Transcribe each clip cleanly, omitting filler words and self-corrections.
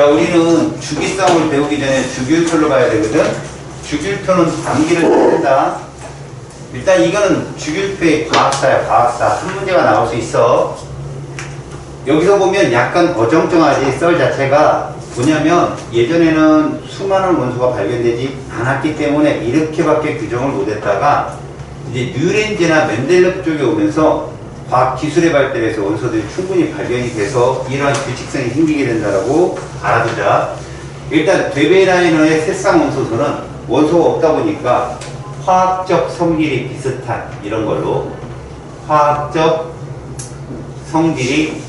자, 우리는 주기성을 배우기 전에 주기율표를 봐야 되거든. 주기율표는 암기를 해야 된다. 일단 이거는 주기율표의 과학사야, 과학사. 한 문제가 나올 수 있어. 여기서 보면 약간 어정쩡하지, 썰 자체가. 뭐냐면 예전에는 수많은 원소가 발견되지 않았기 때문에 이렇게밖에 규정을 못했다가 이제 뉴렌즈나 멘델레프 쪽에 오면서 과학 기술의 발달에서 원소들이 충분히 발견이 돼서 이러한 규칙성이 생기게 된다라고 알아두자. 일단 데베라이너의 새쌍 원소들은 원소가 없다 보니까 화학적 성질이 비슷한 이런 걸로 화학적 성질이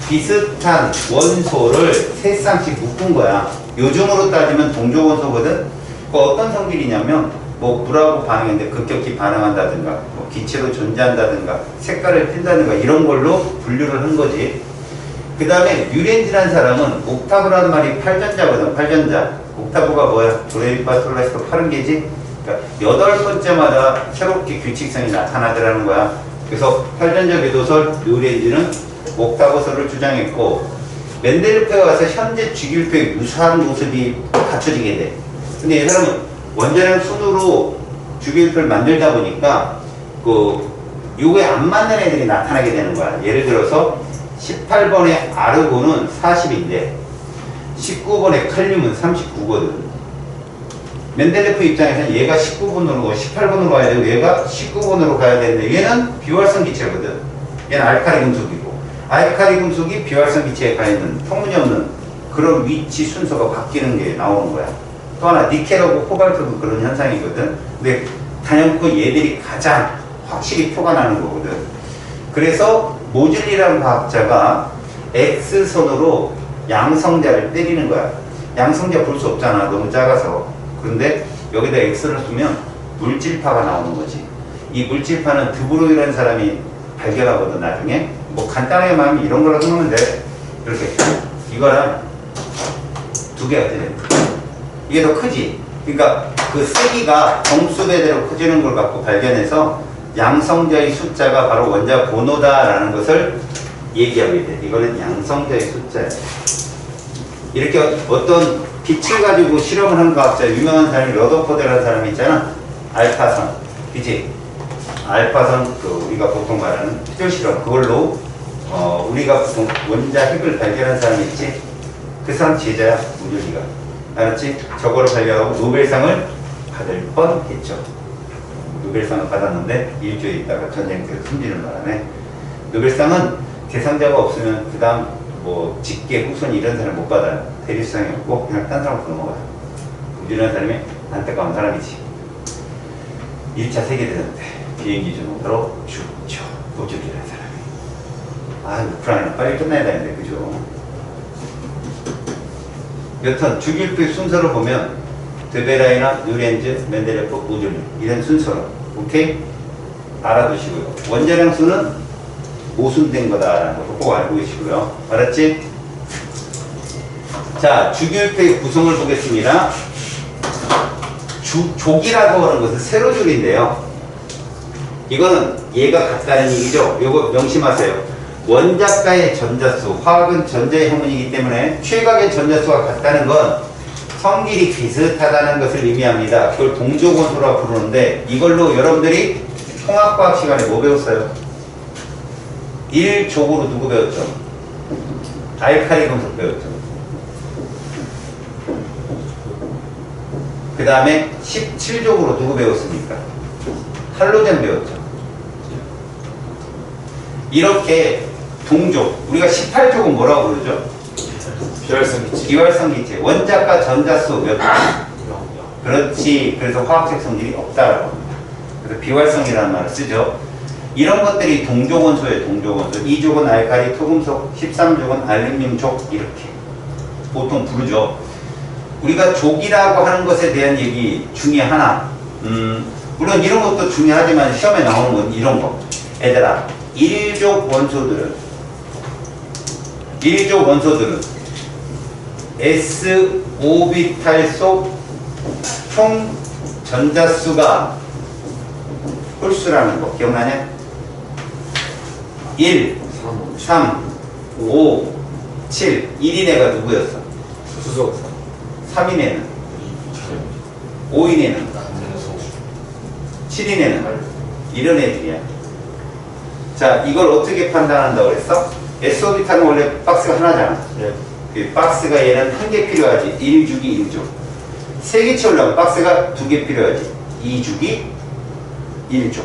비슷한 원소를 세 쌍씩 묶은 거야. 요즘으로 따지면 동조 원소거든. 그 어떤 성질이냐면 뭐 물하고 반응했는데 급격히 반응한다든가 뭐 기체로 존재한다든가 색깔을 띈다든가 이런 걸로 분류를 한 거지. 그 다음에 뉴렌즈라는 사람은 옥타브라는 말이 8전자거든. 8전자. 옥타브가 뭐야? 도레미파솔라시도 8개지. 그러니까 8번째마다 새롭게 규칙성이 나타나더라는 거야. 그래서 8전자 궤도설 뉴렌즈는 옥타브설을 주장했고, 멘델레프가 와서 현재 주기율표에 유사한 모습이 갖춰지게 돼. 근데 이 사람은 원자량 순으로 주기율표를 만들다 보니까 요거에 안 맞는 애들이 나타나게 되는 거야. 예를 들어서 18번의 아르곤은 40인데 19번의 칼륨은 39거든. 멘델레프 입장에서는 얘가 19번으로 18번으로 가야 되고 얘가 19번으로 가야 되는데 얘는 비활성 기체거든. 얘는 알카리 금속이고 알카리 금속이 비활성 기체에 가 있는 터무니없는 그런 위치 순서가 바뀌는 게 나오는 거야. 또 하나 니켈하고 코발트도 그런 현상이거든. 근데 단연코 얘들이 가장 확실히 표가 나는 거거든. 그래서 모즐리라는 과학자가 X선으로 양성자를 때리는 거야. 양성자 볼 수 없잖아. 너무 작아서. 그런데 여기다 X를 쓰면 물질파가 나오는 거지. 이 물질파는 드브로이라는 사람이 발견하거든. 나중에 뭐 간단하게 말하면 이런 걸로 쓰면 돼. 이렇게 이거랑 두 개가 돼. 이게 더 크지. 그러니까 그 세기가 정수배대로 커지는 걸 갖고 발견해서 양성자의 숫자가 바로 원자 번호다라는 것을 얘기하게 돼. 이거는 양성자의 숫자야. 이렇게 어떤 빛을 가지고 실험을 한 과학자, 유명한 사람이 러더포드라는 사람이 있잖아. 알파선. 그치? 알파선, 우리가 보통 말하는 피절 실험. 그걸로, 우리가 보통 원자 핵을 발견한 사람이 있지? 그 사람 제자야, 모즐리가. 알았지? 저거를 발견하고 노벨상을 받을 뻔했죠. 노벨상을 받았는데 일주일 있다가 전쟁터에 숨지는 바람에 노벨상은 대상자가 없으면 그 다음 뭐 직계 후손 이런 사람 못 받아요. 대리수상이 없고 그냥 딴 사람으로 넘어가요. 우리라는 사람이 안타까운 사람이지. 1차 세계대전 때 비행기 주먹으로 죽죠. 모즐리라는 사람이. 우크라이나 빨리 끝나야 되는데 그죠? 여튼 주기율표 순서를 보면 데베라이너, 뉴렌즈, 멘델레프, 모즐리 이런 순서로 오케이? 알아두시고요. 원자량 수는 모순된 거다라는 것도 꼭 알고 계시고요. 알았지? 자, 주기율표의 구성을 보겠습니다. 족이라고 하는 것은 세로줄인데요. 이거는 얘가 같다는 얘기죠. 요거 명심하세요. 원자가의 전자수, 화학은 전자의 형문이기 때문에 최각의 전자수가 같다는 건 성질이 비슷하다는 것을 의미합니다. 그걸 동족원소라고 부르는데 이걸로 여러분들이 통합과학 시간에 뭐 배웠어요? 1족으로 누구 배웠죠? 알카리 금속 배웠죠. 그 다음에 17족으로 누구 배웠습니까? 할로젠 배웠죠. 이렇게 동족, 우리가 18족은 뭐라고 부르죠? 비활성 기체. 비활성 기체. 원자가 전자수 몇 개? 그렇지. 그래서 화학적 성질이 없다라고 합니다. 그래서 비활성이라는 말을 쓰죠. 이런 것들이 동족원소예요. 동족원소. 2족은 알카리 토금속, 13족은 알루미늄족 이렇게 보통 부르죠. 우리가 족이라고 하는 것에 대한 얘기 중에 하나, 물론 이런 것도 중요하지만 시험에 나오는 건 이런 거. 얘들아, 1족 원소들은 S 오비탈 속 총 전자수가 홀수라는 거 기억나냐? 1, 3, 5, 7. 1인애가 누구였어? 수소. 3인애는? 5인애는? 남수. 7인애는? 이런 애들이야. 자, 이걸 어떻게 판단한다고 그랬어? S오비탈은 원래 박스가 하나잖아. 예. 그 박스가 얘는 한 개 필요하지. 1주기 1조. 3개 채우려면 박스가 2개 필요하지. 2주기 1조.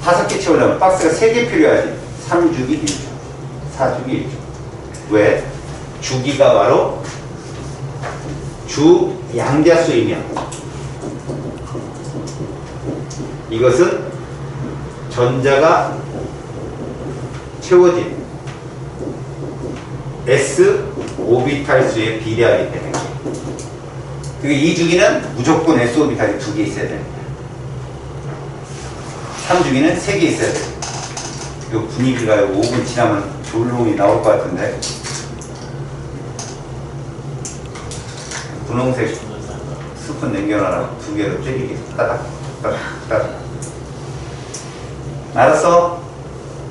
5개 채우려면 박스가 3개 필요하지. 3주기 1조. 4주기 1조. 왜? 주기가 바로 주 양자수이며 이것은 전자가 채워진 S 오비탈 수에 비례하기 때문에 그러니까 이 주기는 무조건 S 오비탈이 2개 있어야 됩니다. 3주기는 3개 있어야 돼요. 이 분위기가 5분 지나면 졸음이 나올 것 같은데 분홍색 스푼 남겨놔라. 2개로 때리게 따닥 따닥 따닥. 알았어?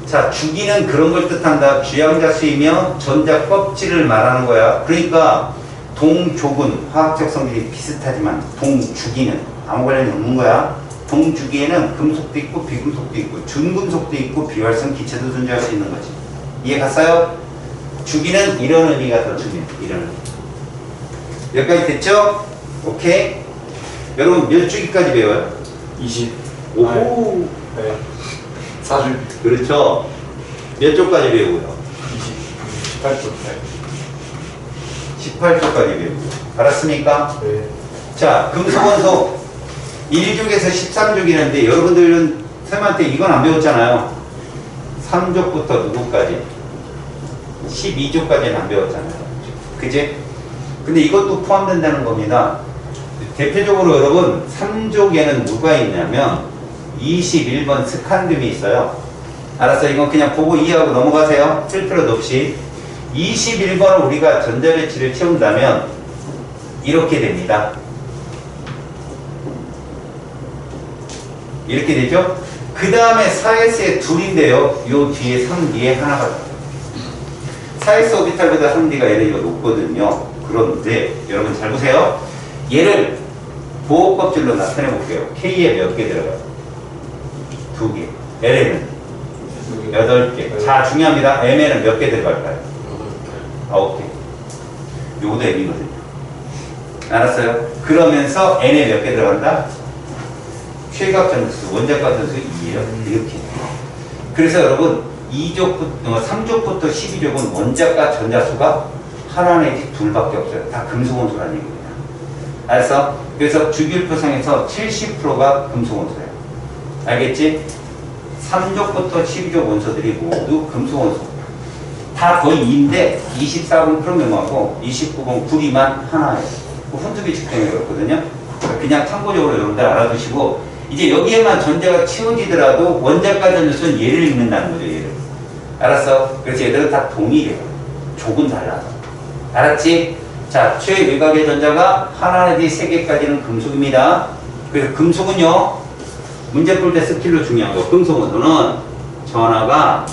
자, 주기는 그런 걸 뜻한다. 주양자수이며 전자 껍질을 말하는 거야. 그러니까 동족은 화학적 성질이 비슷하지만 동주기는 아무 관련이 없는 거야. 동주기에는 금속도 있고 비금속도 있고 준금속도 있고 비활성 기체도 존재할 수 있는 거지. 이해 갔어요? 주기는 이런 의미가 더 중요해. 이런 의미. 여기까지 됐죠? 오케이. 여러분 몇 주기까지 배워요? 20. 오호. 네. 4주. 그렇죠. 몇 조까지 배우고요? 18주. 네. 18조까지 배우고요. 알았습니까? 네. 자, 금속원소 1족에서 13족이라는데 여러분들은 쌤한테 이건 안 배웠잖아요. 3족부터 누구까지? 12조까지는 안 배웠잖아요. 그지? 근데 이것도 포함된다는 겁니다. 대표적으로 여러분 3족에는 누가 있냐면 21번 스칸듐이 있어요. 알았어? 이건 그냥 보고 이해하고 넘어가세요. 쓸 필요도 없이. 21번을 우리가 전자배치를 채운다면 이렇게 됩니다. 이렇게 되죠? 그 다음에 4S에 둘인데요. 요 뒤에 3D에 하나가 4S 오비탈보다 3D가 에너지가 높거든요. 그런데 여러분 잘 보세요. 얘를 보호 껍질로 나타내 볼게요. K에 몇 개 들어가요? 2개. L에는 8개. 자, 중요합니다. M에는 몇 개 들어갈까요? 9개. 요것도 M이거든요. 알았어요? 그러면서 N에 몇 개 들어간다? 최각 전수, 원자과 전수 2예요. 이렇게. 그래서 여러분 3족부터 12족은 원자과 전자수가 하나 내지 둘밖에 없어요. 다 금속원소라는 얘기입니다. 알았어? 그래서 주기율표상에서 70%가 금속원소예요. 알겠지? 3족부터 12족 원소들이 모두 금속원소. 다 거의 2인데 24번 크롬염하고 29번 구리만 하나예요. 훈투비칙 때문에 그렇거든요. 그냥 참고적으로 여러분들 알아두시고 이제 여기에만 전자가 채워지더라도 원자과 전수는 얘를 읽는다는 거죠. 얘를. 알았어? 그래서 얘들은 다 동일해요. 족은 달라서. 알았지? 자, 최외곽의 전자가 하나 내지 3개까지는 금속입니다. 그래서 금속은요, 문제 풀 때 스킬로 중요한 거. 금속원소는 전하가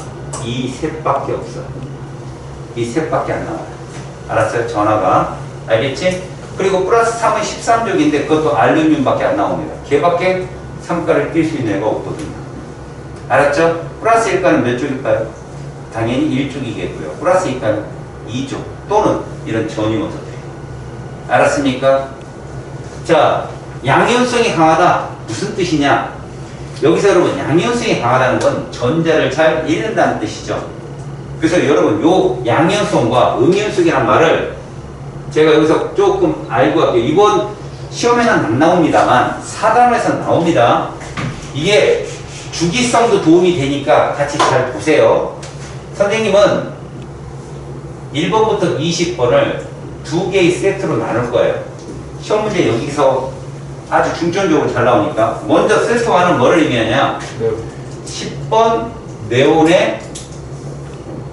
이 셋밖에 없어요. 이 셋밖에 안 나와요. 알았어요? 전하가. 알겠지? 그리고 플러스 3은 13족인데 그것도 알루미늄밖에 안 나옵니다. 걔밖에 3가를 낄 수 있는 애가 없거든요. 알았죠? 플러스 1가는 몇 족일까요? 당연히 1족이겠고요. 플러스 2가는 2족 또는 이런 전이원소들. 알았습니까? 자, 양이온성이 강하다. 무슨 뜻이냐? 여기서 여러분 양이온성이 강하다는 건 전자를 잘 읽는다는 뜻이죠. 그래서 여러분 요 양이온성과 음이온성이라는 말을 제가 여기서 조금 알고 갈게요. 이번 시험에는 안 나옵니다만 4단원에서 나옵니다. 이게 주기성도 도움이 되니까 같이 잘 보세요. 선생님은 1번부터 20번을 2개의 세트로 나눌 거예요. 시험 문제 여기서 아주 중점적으로 잘 나오니까 먼저 세트 1은 뭐를 의미하냐? 10번 네온의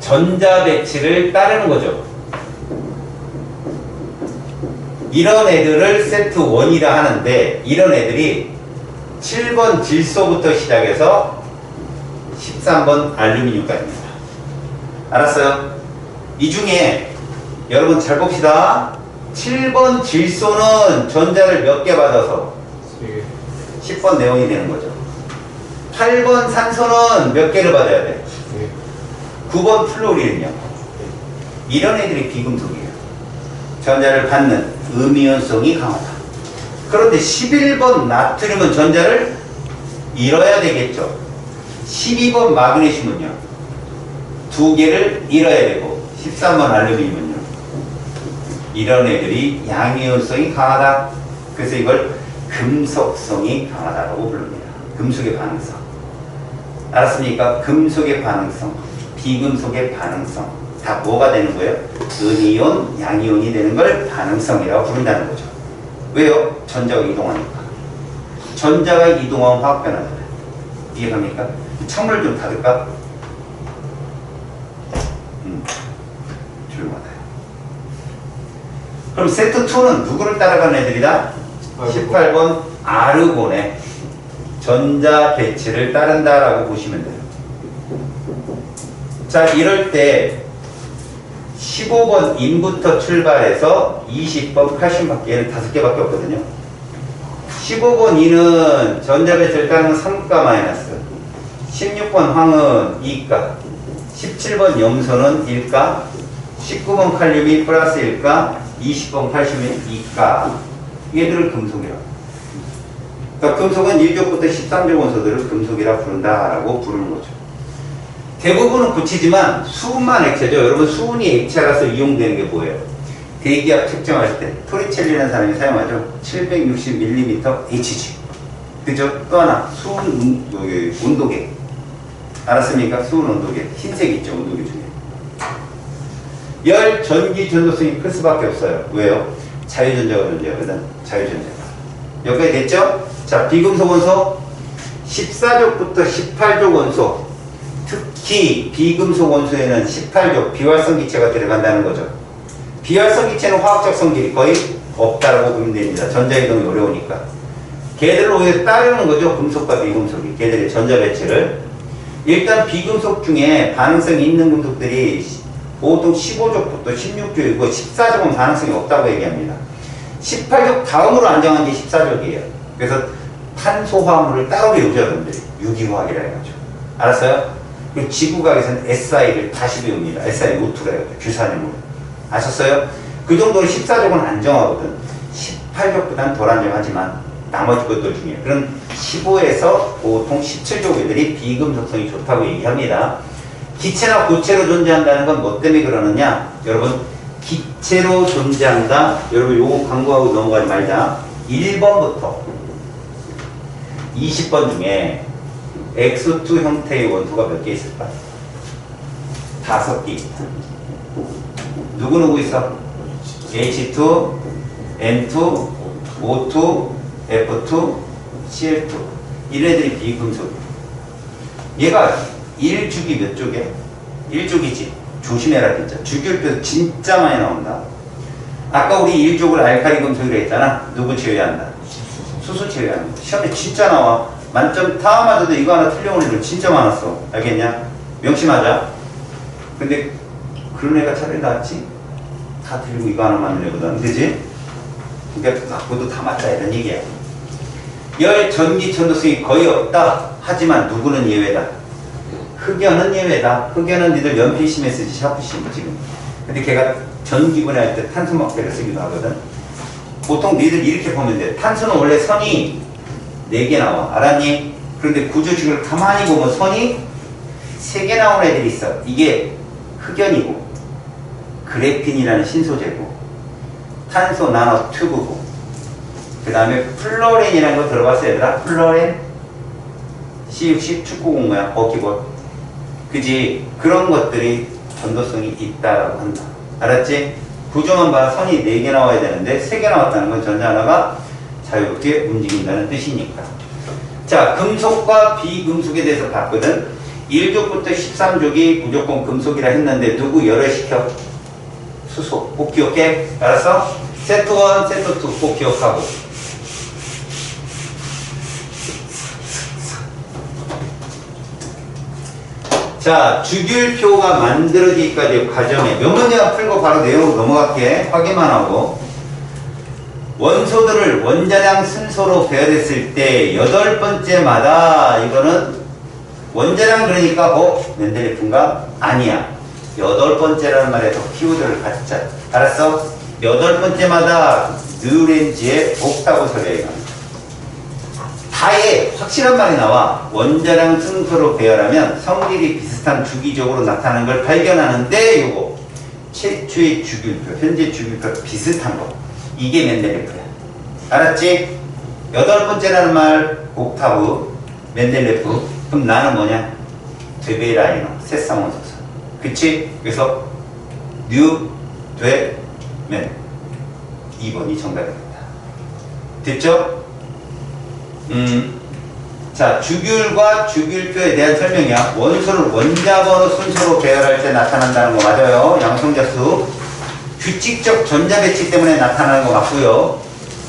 전자 배치를 따르는 거죠. 이런 애들을 세트 1이라 하는데 이런 애들이 7번 질소부터 시작해서 13번 알루미늄까지입니다. 알았어요? 이 중에 여러분 잘 봅시다. 7번 질소는 전자를 몇 개 받아서 10번 네온이 되는 거죠. 8번 산소는 몇 개를 받아야 돼? 9번 플로린은요? 이런 애들이 비금속이에요. 전자를 받는 음이온성이 강하다. 그런데 11번 나트륨은 전자를 잃어야 되겠죠. 12번 마그네슘은요? 2개를 잃어야 되고 13번 알루미늄은요? 이런 애들이 양이온성이 강하다. 그래서 이걸 금속성이 강하다고 부릅니다. 금속의 반응성. 알았습니까? 금속의 반응성, 비금속의 반응성 다 뭐가 되는 거예요? 음이온, 양이온이 되는 걸 반응성이라고 부른다는 거죠. 왜요? 전자가 이동하니까. 전자가 이동하면 화학 변화잖아요. 이해갑니까? 창문을 좀 닫을까? 조용하다요. 그럼 세트 2는 누구를 따라가는 애들이다? 18번 아르곤의 전자 배치를 따른다라고 보시면 돼요. 자, 이럴 때 15번 인부터 출발해서 20번 칼슘밖에 5개밖에 없거든요. 15번 인은 전자 배치를 따르는 3가 마이너스, 16번 황은 2가, 17번 염소는 1가, 19번 칼륨이 플러스 1가, 20번 칼슘이 2가. 얘들을 금속이라고. 그러니까 금속은 1족부터 13족 원소들을 금속이라 부른다라고 부르는 거죠. 대부분은 구치지만 수은만 액체죠. 여러분 수은이 액체라서 이용되는 게 뭐예요? 대기압 측정할 때 토리첼리라는 사람이 사용하죠. 760mm Hg. 그죠? 또 하나 수은 온도계. 알았습니까? 수은 온도계. 흰색 있죠. 온도계 중에. 열, 전기, 전도성이 클 수밖에 없어요. 왜요? 자유전자가 존재하거든. 자유전자가. 여기까지 됐죠? 자, 비금속 원소 14족부터 18족 원소. 특히 비금속 원소에는 18족 비활성 기체가 들어간다는 거죠. 비활성 기체는 화학적 성질이 거의 없다라고 보면 됩니다. 전자이동이 어려우니까. 걔들을 오히려 따르는 거죠. 금속과 비금속이. 걔들의 전자 배치를. 일단 비금속 중에 반응성이 있는 금속들이 보통 15족부터 16족이고 14족은 반응성이 없다고 얘기합니다. 18족 다음으로 안정한 게 14족이에요. 그래서 탄소화물을 따로 배우죠, 여러분들이. 유기화학이라 해가지고. 알았어요? 그리고 지구과학에서는 SI를 다시 배웁니다. SiO2라 해요. 규산염을. 아셨어요? 그 정도로 14족은 안정하거든. 18족보다는 덜 안정하지만 나머지 것들 중에. 그럼 15에서 보통 17족 애들이 비금속성이 좋다고 얘기합니다. 기체나 고체로 존재한다는 건 뭐 때문에 그러느냐? 여러분, 기체로 존재한다. 여러분, 요거 광고하고 넘어가지 말자. 1번부터 20번 중에 X2 형태의 원소가 몇 개 있을까? 5개 있다. 누구누구 있어? H2, N2, O2, F2, Cl2. 이래들이 비금속이야. 얘가 1주기 몇 쪽이야? 1쪽이지. 조심해라 진짜. 주기율표 진짜 많이 나온다. 아까 우리 1족을 알칼리 금속이라 했잖아. 누구 제외해야 한다? 수소 제외해야 한다. 시험에 진짜 나와. 만점 다 맞아도 이거 하나 틀려온 애들 진짜 많았어. 알겠냐? 명심하자. 근데 그런 애가 차라리 낫지? 다 틀리고 이거 하나 맞는 애보다는. 그지? 그러니까 그것도 다 맞다 이런 얘기야. 열, 전기, 전도성이 거의 없다. 하지만 누구는 예외다. 흑연은 예외다. 흑연은 니들 연필심에 쓰지 샤프심 지금. 근데 걔가 전기분해 할 때 탄소 막대를 쓰기도 하거든. 보통 니들 이렇게 보면 돼. 탄소는 원래 선이 4개 나와. 알았니? 그런데 구조식을 가만히 보면 선이 3개 나오는 애들이 있어. 이게 흑연이고 그래핀이라는 신소재고 탄소 나노 튜브고 그 다음에 플로렌이라는 거 들어봤어 얘들아? 플로렌? C60 축구 공모야. 버키볼. 그지? 그런 것들이 전도성이 있다라고 한다. 알았지? 구조만 봐. 선이 4개 나와야 되는데 3개 나왔다는 건 전자 하나가 자유롭게 움직인다는 뜻이니까. 자, 금속과 비금속에 대해서 봤거든. 1족부터 13족이 무조건 금속이라 했는데 누구 열애시켜? 수소. 꼭 기억해. 알았어? 세트 1, 세트 2 꼭 기억하고. 자, 주기율표가 만들어지기까지 과정에 몇 문제만 풀고 바로 내용으로 넘어갈게. 확인만 하고. 원소들을 원자량 순서로 배열했을 때 8번째마다 이거는 원자량 그러니까 멘델리프인가? 아니야. 8번째라는 말에서 키워드를 갖자. 알았어? 8번째마다 뉴렌지의 옥타브 설계가 다에 확실한 말이 나와. 원자량 순서로 배열하면 성질이 비슷한 주기적으로 나타나는 걸 발견하는데 요거 최초의 주기율표, 현재 주기율표 비슷한 거. 이게 멘델레프야. 알았지? 8번째라는 말 옥타브, 멘델레프. 그럼 나는 뭐냐? 드베라이너, 세쌍원소설. 그치? 그래서 뉴, 되, 멘. 2번이 정답입니다. 됐죠? 자, 주기율과 주기율표에 대한 설명이야. 원소를 원자번호 순서로 배열할 때 나타난다는 거 맞아요. 양성자수. 규칙적 전자 배치 때문에 나타나는 거 맞고요.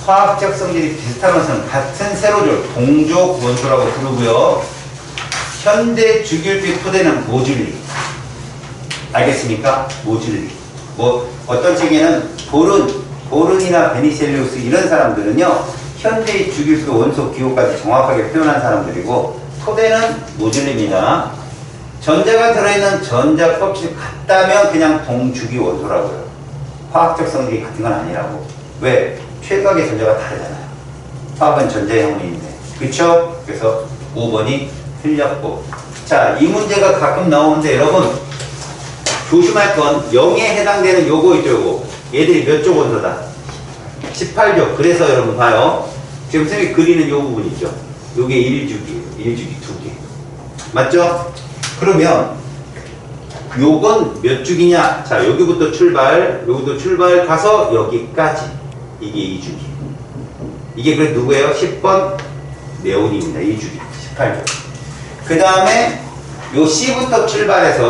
화학적 성질이 비슷한 것은 같은 세로줄, 동족 원소라고 부르고요. 현대 주기율표 토대는 모듈리. 알겠습니까? 모듈리. 뭐 어떤 책에는 보른이나 베니셀리우스 이런 사람들은요. 현대의 주기율표 원소 기호까지 정확하게 표현한 사람들이고 토대는 모듈리입니다. 전자가 들어있는 전자 껍질이 같다면 그냥 동주기 원소라고요. 화학적 성질이 같은 건 아니라고. 왜? 최각의 전자가 다르잖아요. 화학은 전자의 형태인데. 그쵸? 그래서 5번이 틀렸고. 자, 이 문제가 가끔 나오는데 여러분 조심할 건 0에 해당되는 요거 있죠, 요거. 얘들이 몇 조 원소다? 18조. 그래서 여러분 봐요. 지금 선생님이 그리는 요 부분 있죠? 요게 1주기 2개. 맞죠? 그러면 요건 몇 주기냐? 자, 여기부터 출발 가서 여기까지. 이게 2주기. 이게 그 누구예요? 10번 네온입니다. 2주기. 18조. 그 다음에 요 C부터 출발해서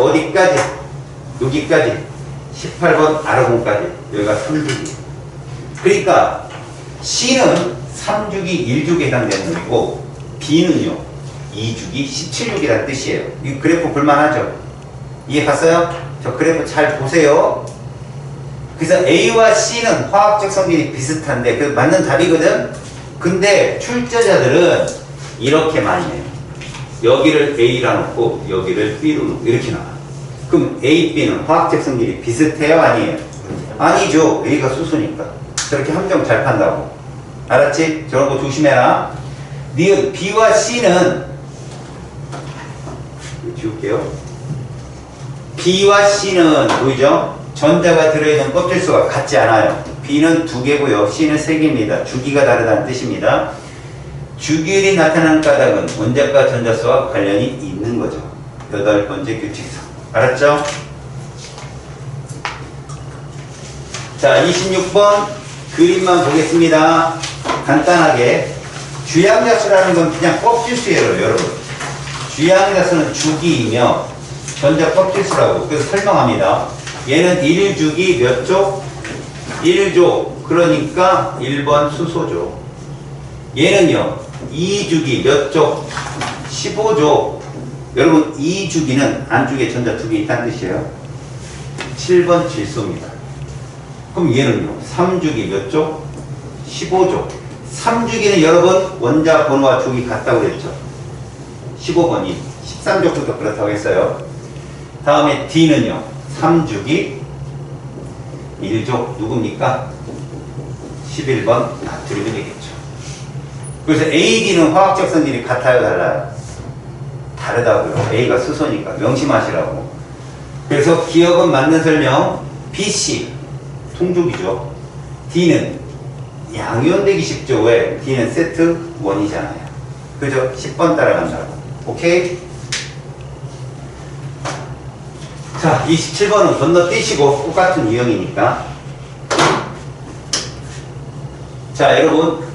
어디까지? 여기까지. 18번 아르곤까지. 여기가 3주기. 그러니까 C는 3주기, 1주기에 해당되는 놈이고 B는요 2주기, 17주기라는 뜻이에요. 이 그래프 볼만하죠? 이해 갔어요? 저 그래프 잘 보세요. 그래서 A와 C는 화학적 성질이 비슷한데 그 맞는 답이거든? 근데 출제자들은 이렇게 많이 해요. 여기를 A라 놓고 여기를 B로 놓고 이렇게 나와. 그럼 A, B는 화학적 성질이 비슷해요? 아니에요? 아니죠. A가 수소니까. 저렇게 함정 잘 판다고. 알았지? 저런 거 조심해라. 니은 B와 C는 지울게요. B와 C는 보이죠? 전자가 들어있는 껍질수가 같지 않아요. B는 2개고요. C는 3개입니다. 주기가 다르다는 뜻입니다. 주기율이 나타나는 까닭은 원자과 전자수와 관련이 있는 거죠. 8번째 규칙상. 알았죠? 자, 26번 그림만 보겠습니다. 간단하게. 주양자수라는 건 그냥 껍질수예요, 여러분. 주양자수는 주기이며 전자 껍질수라고. 그래서 설명합니다. 얘는 1주기 몇 조? 1조. 그러니까 1번 수소죠. 얘는요, 2주기 몇 조? 15조. 여러분, 2주기는 안쪽에 전자 2개 있다는 뜻이에요. 7번 질소입니다. 그럼 얘는요, 3주기 몇 조? 15조. 3주기는 여러분, 원자 번호와 주기 같다고 그랬죠. 15번이 13조부터 그렇다고 했어요. 다음에 D는요, 3주기 1조. 누굽니까? 11번 나트륨이 되겠죠. 그래서 A, D는 화학적 성질이 같아요, 달라요? 다르다고요. A가 수소니까 명심하시라고. 그래서 기억은 맞는 설명. BC 통족이죠. D는 양이온되기 쉽죠. 왜? D는 세트 1이잖아요. 그죠? 10번 따라간다고. 오케이? 자, 27번은 건너뛰시고 똑같은 유형이니까. 자, 여러분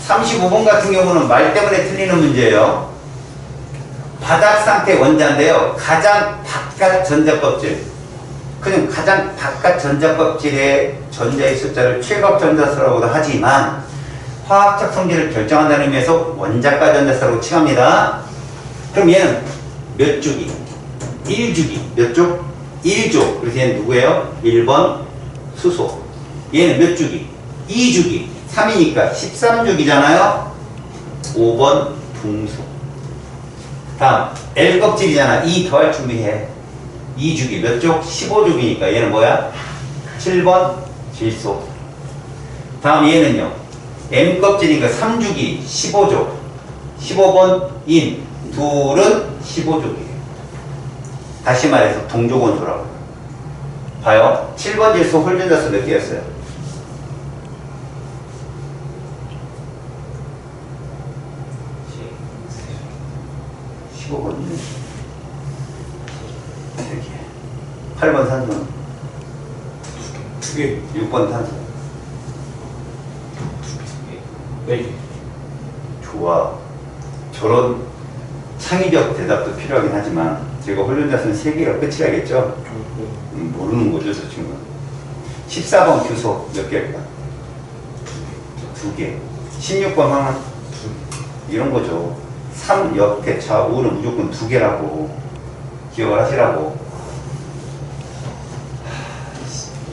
35번 같은 경우는 말 때문에 틀리는 문제예요. 바닥 상태 원자인데요. 가장 바깥 전자 껍질. 그냥 가장 바깥 전자 껍질의 전자의 숫자를 최각 전자수라고도 하지만 화학적 성질을 결정한다는 의미에서 원자가 전자수라고 칭합니다. 그럼 얘는 몇 주기? 1주기. 몇 쪽? 1족. 그래서 얘는 누구예요? 1번 수소. 얘는 몇 주기? 2주기. 3이니까 13주기잖아요. 5번 붕소. 다음 L 껍질이잖아. 2 더할 준비해. 2주기 몇 쪽? 15주기니까 얘는 뭐야? 7번 질소. 다음 얘는요. M 껍질이니까 3주기 15족. 15번 인. 둘은 15족이에요. 다시 말해서 동족원소라고. 봐요. 7번 질소 홀전자수 몇 개였어요? 15번 3개. 8번 산소는? 2개. 6번 탄소. 4개. 좋아. 저런 창의적 대답도 필요하긴 하지만 제가 홀전자수는 3개가 끝이라겠죠? 모르는 거죠, 저 친구는. 14번 규소 몇 개일까? 2개. 16번 항은? 이런 거죠. 3 옆에 차 5는 무조건 2개라고 기억을 하시라고.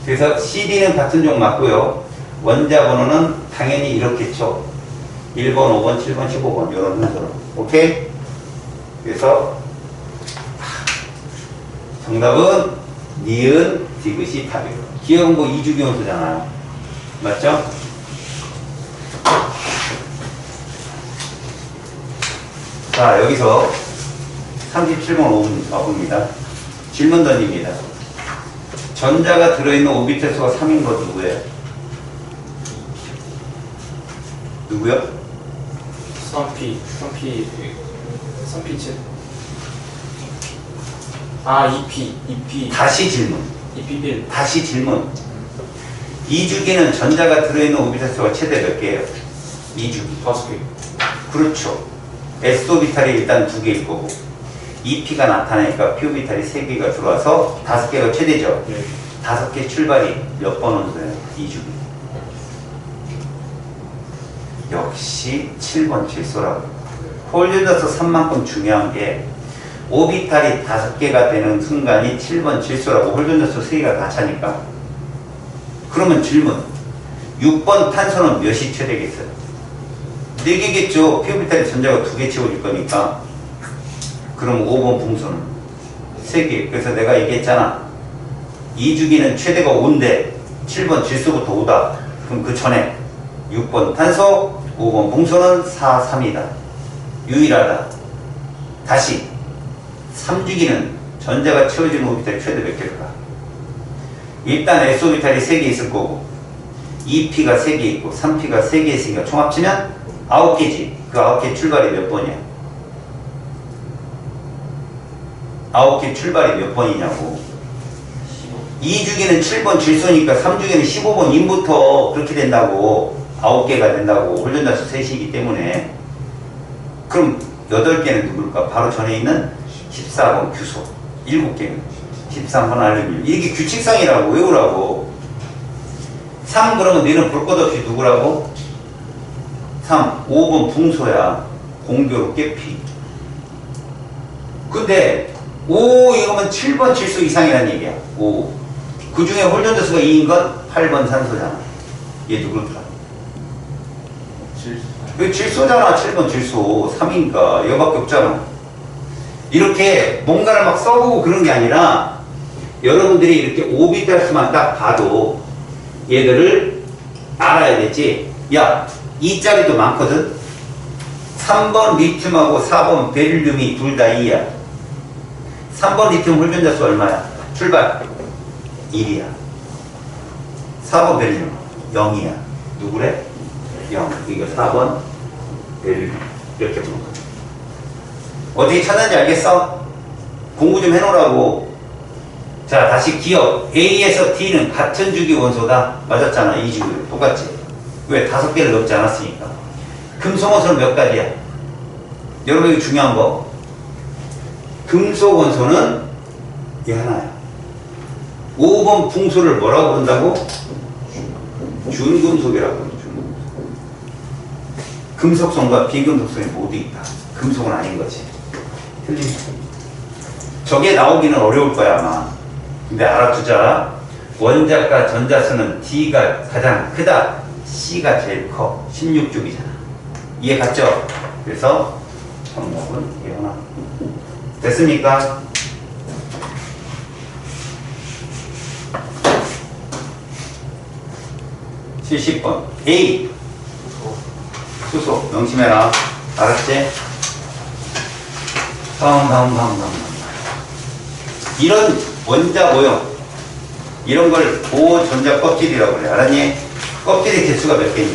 그래서 CD는 같은 종 맞고요. 원자 번호는 당연히 이렇겠죠. 1번, 5번, 7번, 15번 이런 순서로. 오케이? 그래서 정답은 니은, 디귿이 답이에요. 기억은 뭐 2주기 원소잖아요. 맞죠? 자, 여기서 37번 와봅니다. 질문 던집니다. 전자가 들어있는 오비탈 수가 3인 거 누구예요? 누구요? 3P7. 아, 2P. 다시 질문. 2P1. 다시 질문. 2주기는 전자가 들어있는 오비탈 수가 최대 몇 개예요? 2주기. 5개. 그렇죠. S오비탈이 일단 2개일 거고 2P가 나타나니까 P오비탈이 3개가 들어와서 5개가 최대죠. 네. 5개 출발이 몇 번 원소예요? 2주기. 역시 7번 질소라고. 홀전자수 3만큼 중요한 게 오비탈이 5개가 되는 순간이 7번 질소라고. 홀전자수 3개가 다 차니까. 그러면 질문. 6번 탄소는 몇이 최대겠어요? 4개겠죠. P오비탈이 전자가 2개 채워줄 거니까. 그럼 5번 붕소는 3개. 그래서 내가 얘기했잖아. 2주기는 최대가 5인데 7번 질소부터 5다. 그럼 그 전에 6번 탄소, 5번 붕소는 4, 3이다. 유일하다. 다시 3주기는 전자가 채워지는 오비탈이 최대 몇 개일까? 일단 S오비탈이 3개 있을 거고 2P가 3개 있고 3P가 3개 있으니까 총 합치면 9개지. 그 9개 출발이 몇 번이야? 9개 출발이 몇 번이냐고. 2주기는 7번 질소니까 3주기는 15번 인부터 그렇게 된다고. 9개가 된다고. 홀전자수 3이기 때문에. 그럼 8개는 누굴까? 바로 전에 있는 14번 규소. 7개는 13번 알루미늄. 이게 규칙상이라고. 외우라고. 3 그러면 너는 볼 것 없이 누구라고? 3, 5번 붕소야. 공교롭게 P. 근데 5 이거면 7번 질소 이상이라는 얘기야. 5. 그 중에 홀전자수가 2인 건 8번 산소잖아. 얘 누굴까? 왜 질소잖아. 7번 질소. 3이니까 이거밖에 없잖아. 이렇게 뭔가를 막 써보고 그런 게 아니라 여러분들이 이렇게 오비탈 수만 딱 봐도 얘들을 알아야 되지. 야, 이 자리도 많거든. 3번 리튬하고 4번 베릴륨이 둘 다 2야. 3번 리튬 홀전자수 얼마야? 출발 1이야. 4번 베릴륨 0이야. 누구래? 0. 이거 4번 베릴륨. 이렇게 보는 거야. 어떻게 찾는지 알겠어? 공부 좀 해놓으라고. 자, 다시 기억. A에서 D는 같은 주기 원소다. 맞았잖아. 이 주기. 똑같지? 왜? 5개를 넘지 않았으니까. 금속 원소는 몇 가지야? 여러분, 이거 중요한 거. 금속 원소는 얘 하나야. 5번 붕소를 뭐라고 부른다고? 준금속이라고 부르죠. 금속성과 비금속성이 모두 있다. 금속은 아닌 거지. 틀린 거. 저게 나오기는 어려울 거야 아마. 근데 알아두자. 원자과 전자수는 D가 가장 크다. C가 제일 커. 16쪽이잖아. 이해 갔죠? 그래서 정답은 이거나. 됐습니까? (70번) A 수소 명심해라. 알았지? 다음. 이런 원자 모형 이런 걸 고전자 껍질이라고 그래. 알았니? 껍질의 개수가 몇 개니?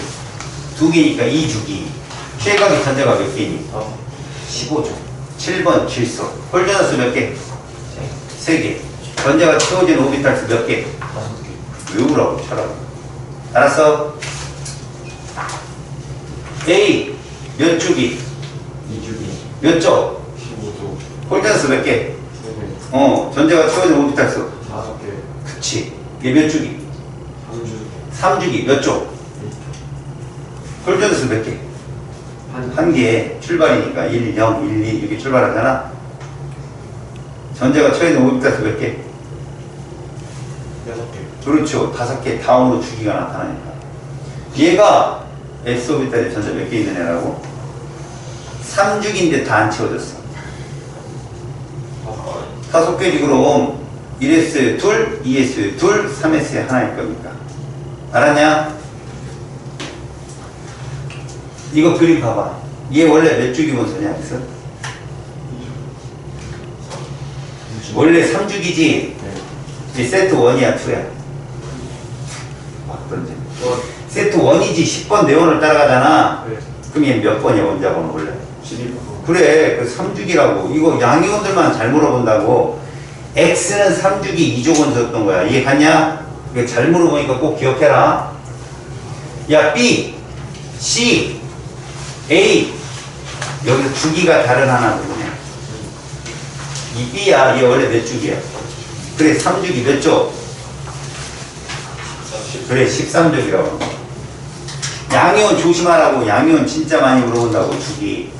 2개니까 2주기. 최각의 전자가 몇 개니? 15조. 7번 질소. 홀전화수 몇 개? 3개. 전자가 채워진 오비탈수 몇 개? 5개. 외우라고 쳐라고. 알았어? A 몇 주기? 2주기. 몇 조? 15조. 홀전화수 몇 개? 3개. 전자가 채워진 오비탈수. 5개. 그치. 얘 몇 주기? 3주. 3주기. 몇 조? 홀전화수 몇 개? 한 개. 출발이니까 1, 0, 1, 2 이렇게 출발하잖아. 전자가 처해진 오비탈수 몇 개? 6개. 그렇죠. 5개 다음으로 주기가 나타나니까. 얘가 S 오비탈에 전자 몇 개 있는 애라고? 3주기인데 다 안 채워졌어. 5개지 그럼 1S에 둘, 2S에 둘, 3S에 하나일 겁니까? 알았냐? 이거 그림 봐봐. 얘 원래 몇 주기 원소냐? 그래서 원래 3주기지. 네. 이제 세트 1이야 2야? 막 던져. 세트 1이지 10번 내원을 따라가잖아. 네. 그럼 얘 몇 번이야 원자번호 원래? 11번. 그래 그 3주기라고. 이거 양이온들만 잘 물어본다고. X는 3주기 2조 원소였던 거야. 이해 갔냐? 이거 잘 물어보니까 꼭 기억해라. 야 B, C, A 여기서 주기가 다른 하나 누구냐? 이 B야. 얘 원래 몇 주기야? 그래 3주기 몇 조? 그래 13주기라고. 양이온 조심하라고. 양이온 진짜 많이 물어본다고. 주기.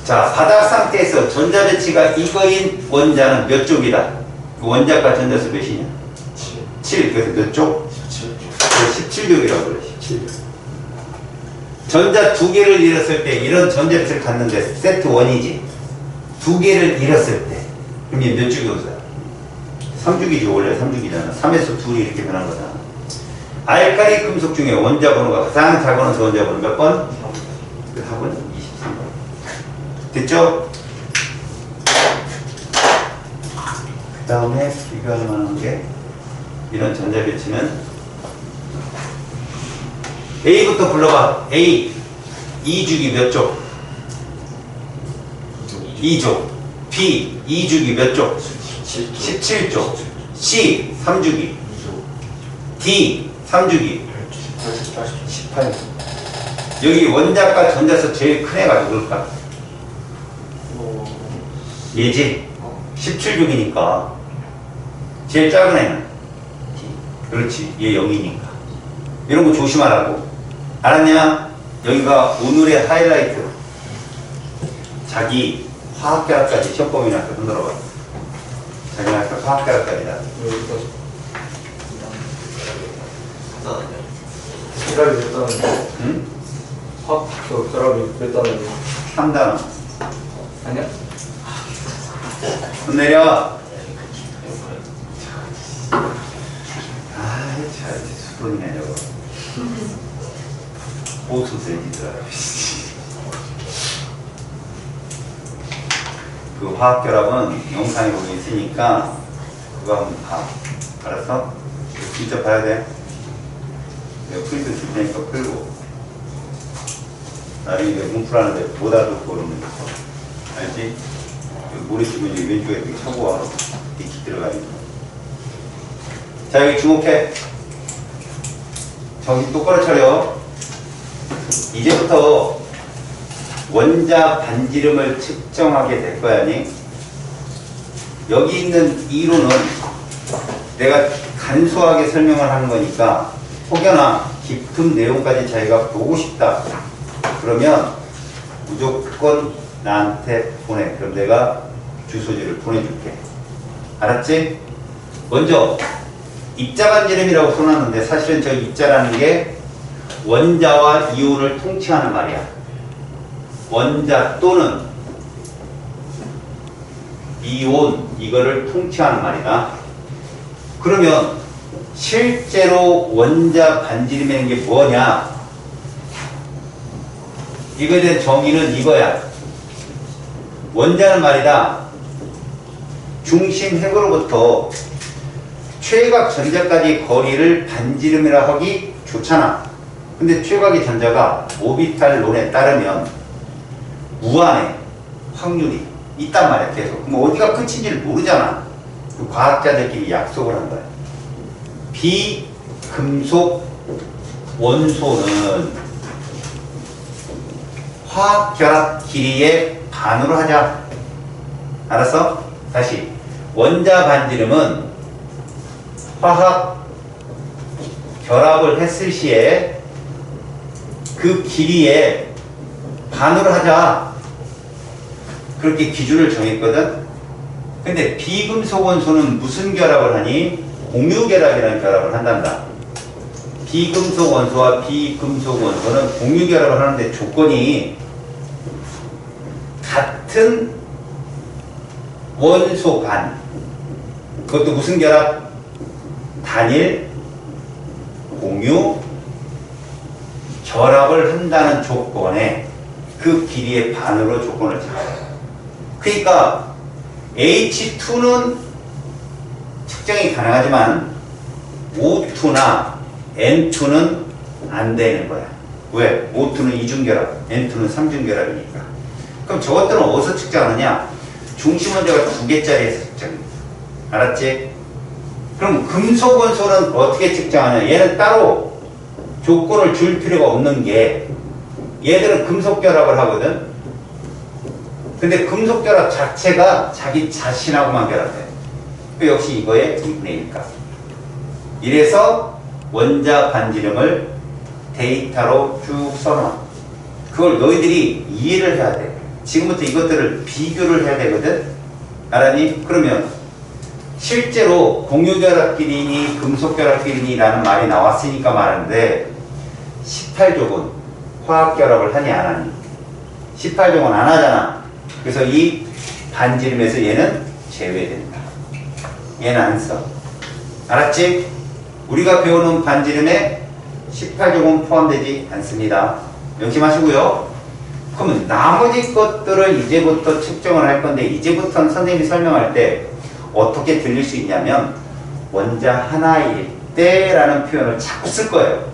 자, 바닥 상태에서 전자 배치가 이거인 원자는 몇 쪽이다? 원자과 전자수 몇이냐? 7. 그래서 몇 쪽? 17쪽이라고 그래. 17쪽. 전자 2개를 잃었을 때 이런 전자 배치를 갖는데 세트 1이지. 2개를 잃었을 때 그럼 얘 몇 쪽이 오세요? 3주기지. 원래 3주기잖아. 3에서 2이 이렇게 변한 거잖아. 알카리 금속 중에 원자 번호가 가장 작은 원자 번호 몇 번? 그 답은 23번. 됐죠? 그 다음에 비교할 만한 게 이런 전자 배치는 A부터 불러봐. A 2주기 몇 쪽? 2조. B 2주기 몇 쪽? 17쪽. C 3주기. D 3주기 18쪽. 여기 원자과 전자수 제일 큰 애가 누굴까? 얘지? 17주기니까 제일 작은 애는 D. 그렇지. 얘 0이니까. 이런 거 조심하라고. 알았냐? 여기가 오늘의 하이라이트. 자기 화학결합까지 시험 범위 나서 흔들어봐. 자기 나서 화학결합까지다. 결합이 됐다는 거. 응? 화학적 결합이 됐다는 거. 3단원. 아니야? 손 내려. 아이, 잘, 수분이네, 저거. 보수 세지더라. 그 화학결합은 영상에 보기 있으니까 그거 한번 봐. 알았어? 진짜 봐야 돼. 내가 프린트 줄 테니까 풀고. 나중에 이거 문풀하는데 보다 듣고 그러면 알지? 모래집은 여기 왼쪽에 이렇게 차고 와. 이렇게 들어가 있는 거. 자, 여기 주목해. 정신 똑바로 차려. 이제부터 원자 반지름을 측정하게 될 거야, 아니? 여기 있는 이론은 내가 간소하게 설명을 하는 거니까 혹여나 깊은 내용까지 자기가 보고 싶다. 그러면 무조건 나한테 보내. 그럼 내가 주소지를 보내줄게. 알았지? 먼저 입자 반지름이라고 써놨는데 사실은 저 입자라는 게 원자와 이온을 통칭하는 말이야. 원자 또는 이온 이거를 통칭하는 말이다. 그러면 실제로 원자 반지름이라는 게 뭐냐? 이거에 대한 정의는 이거야. 원자는 말이다. 중심 핵으로부터 최각 전자까지 거리를 반지름이라 하기 좋잖아. 근데 최각의 전자가 오비탈론에 따르면 무한의 확률이 있단 말이야. 계속. 그럼 어디가 끝인지를 모르잖아. 그 과학자들끼리 약속을 한 거야. 비금속 원소는 화학 결합 길이의 반으로 하자. 알았어? 다시. 원자 반지름은 화학 결합을 했을 시에 그 길이의 반으로 하자. 그렇게 기준을 정했거든. 근데 비금속 원소는 무슨 결합을 하니? 공유 결합이라는 결합을 한단다. 비금속 원소와 비금속 원소는 공유 결합을 하는데 조건이 같은 원소 간. 그것도 무슨 결합? 단일 공유 결합을 한다는 조건에 그 길이의 반으로 조건을 잡아요. 그러니까 H2는 측정이 가능하지만 O2나 N2는 안 되는 거야. 왜? O2는 이중결합, N2는 삼중결합이니까. 그럼 저것들은 어디서 측정하느냐? 중심 원자가 2개짜리에서 측정해. 알았지? 그럼 금속 원소는 어떻게 측정하냐? 얘는 따로 조건을 줄 필요가 없는 게 얘들은 금속 결합을 하거든. 근데 금속 결합 자체가 자기 자신하고만 결합해. 그 역시 이거의 2분의 1값. 이래서 원자 반지름을 데이터로 쭉 써놔. 그걸 너희들이 이해를 해야 돼. 지금부터 이것들을 비교를 해야 되거든. 알았니? 그러면 실제로 공유결합끼리니 금속결합끼리니라는 말이 나왔으니까 말하는데 18족은 화학결합을 하니 안 하니? 18족은 안 하잖아. 그래서 이 반지름에서 얘는 제외된다. 얘는 안 써. 알았지? 우리가 배우는 반지름에 18족은 포함되지 않습니다. 명심하시고요. 그러면 나머지 것들을 이제부터 측정을 할 건데 이제부터는 선생님이 설명할 때 어떻게 들릴 수 있냐면 원자 하나일 때라는 표현을 자꾸 쓸 거예요.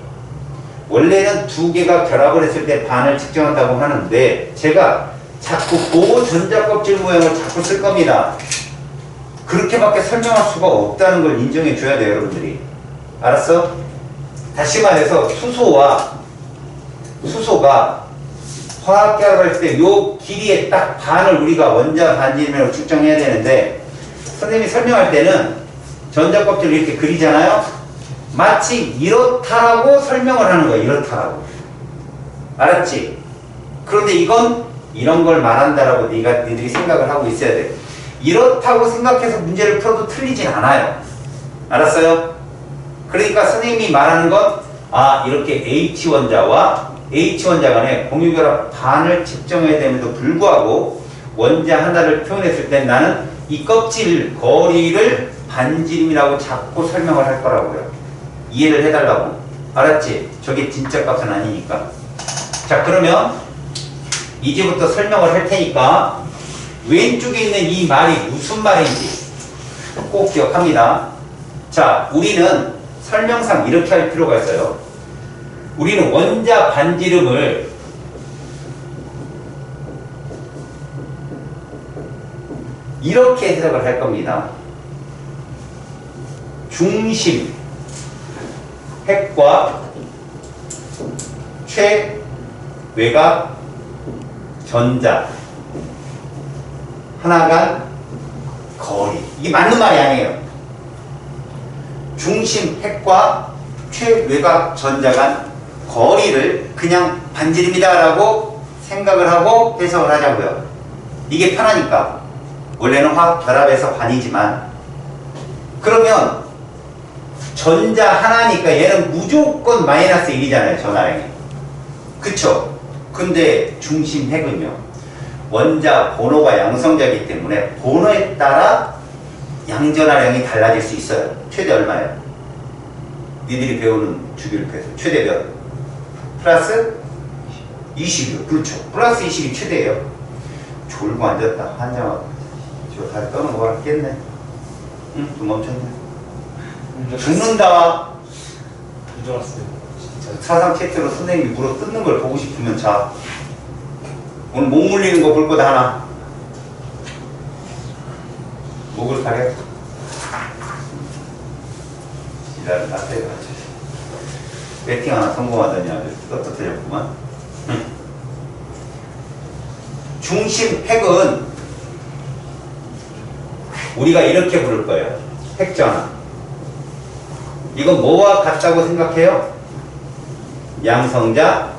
원래는 2개가 결합을 했을 때 반을 측정한다고 하는데 제가 자꾸 고전자 껍질 모양을 자꾸 쓸 겁니다. 그렇게밖에 설명할 수가 없다는 걸 인정해 줘야 돼요, 여러분들이. 알았어? 다시 말해서 수소가 화학 결합을 했을 때 요 길이의 딱 반을 우리가 원자 반지름으로 측정해야 되는데 선생님이 설명할 때는 전자 껍질을 이렇게 그리잖아요. 마치 이렇다라고 설명을 하는 거야. 이렇다라고. 알았지? 그런데 이건 이런 걸 말한다라고 니들이 생각을 하고 있어야 돼. 이렇다고 생각해서 문제를 풀어도 틀리진 않아요. 알았어요? 그러니까 선생님이 말하는 건 이렇게 H원자와 H원자 간에 공유결합 반을 측정해야 됨에도 불구하고 원자 하나를 표현했을 때 나는 이 껍질 거리를 반지름이라고 자꾸 설명을 할 거라고요. 이해를 해달라고. 알았지? 저게 진짜 값은 아니니까. 자, 그러면 이제부터 설명을 할 테니까 왼쪽에 있는 이 말이 무슨 말인지 꼭 기억합니다. 자, 우리는 설명상 이렇게 할 필요가 있어요. 우리는 원자 반지름을 이렇게 해석을 할 겁니다. 중심 핵과 최외곽 전자 하나 간 거리. 이게 맞는 말이 아니에요. 중심 핵과 최외곽 전자 간 거리를 그냥 반지름이다 라고 생각을 하고 해석을 하자고요. 이게 편하니까. 원래는 화학 결합에서 반이지만 그러면 전자 하나니까 얘는 무조건 마이너스 1이잖아요. 전하량이. 그쵸? 근데 중심 핵은요. 원자 번호가 양성자이기 때문에 번호에 따라 양전하량이 달라질 수 있어요. 최대 얼마예요? 니들이 배우는 주기율표에서 최대 몇? 플러스 20이요. 그렇죠. 플러스 20이 최대예요. 졸고 앉았다. 환장하고. 저 다리 떠는 거 같겠네. 응? 또 멈췄네. 죽는다. 줄 알았어요. 진짜 사상 채팅으로 선생님이 물어 뜯는 걸 보고 싶으면 자. 오늘 목 물리는 거 볼 거다 하나. 목을 가려. 지랄을 낫대요. 배팅 하나 성공하더니 아주 떳떳해졌구만. 중심 핵은 우리가 이렇게 부를 거예요. 핵전화. 이건 뭐와 같다고 생각해요? 양성자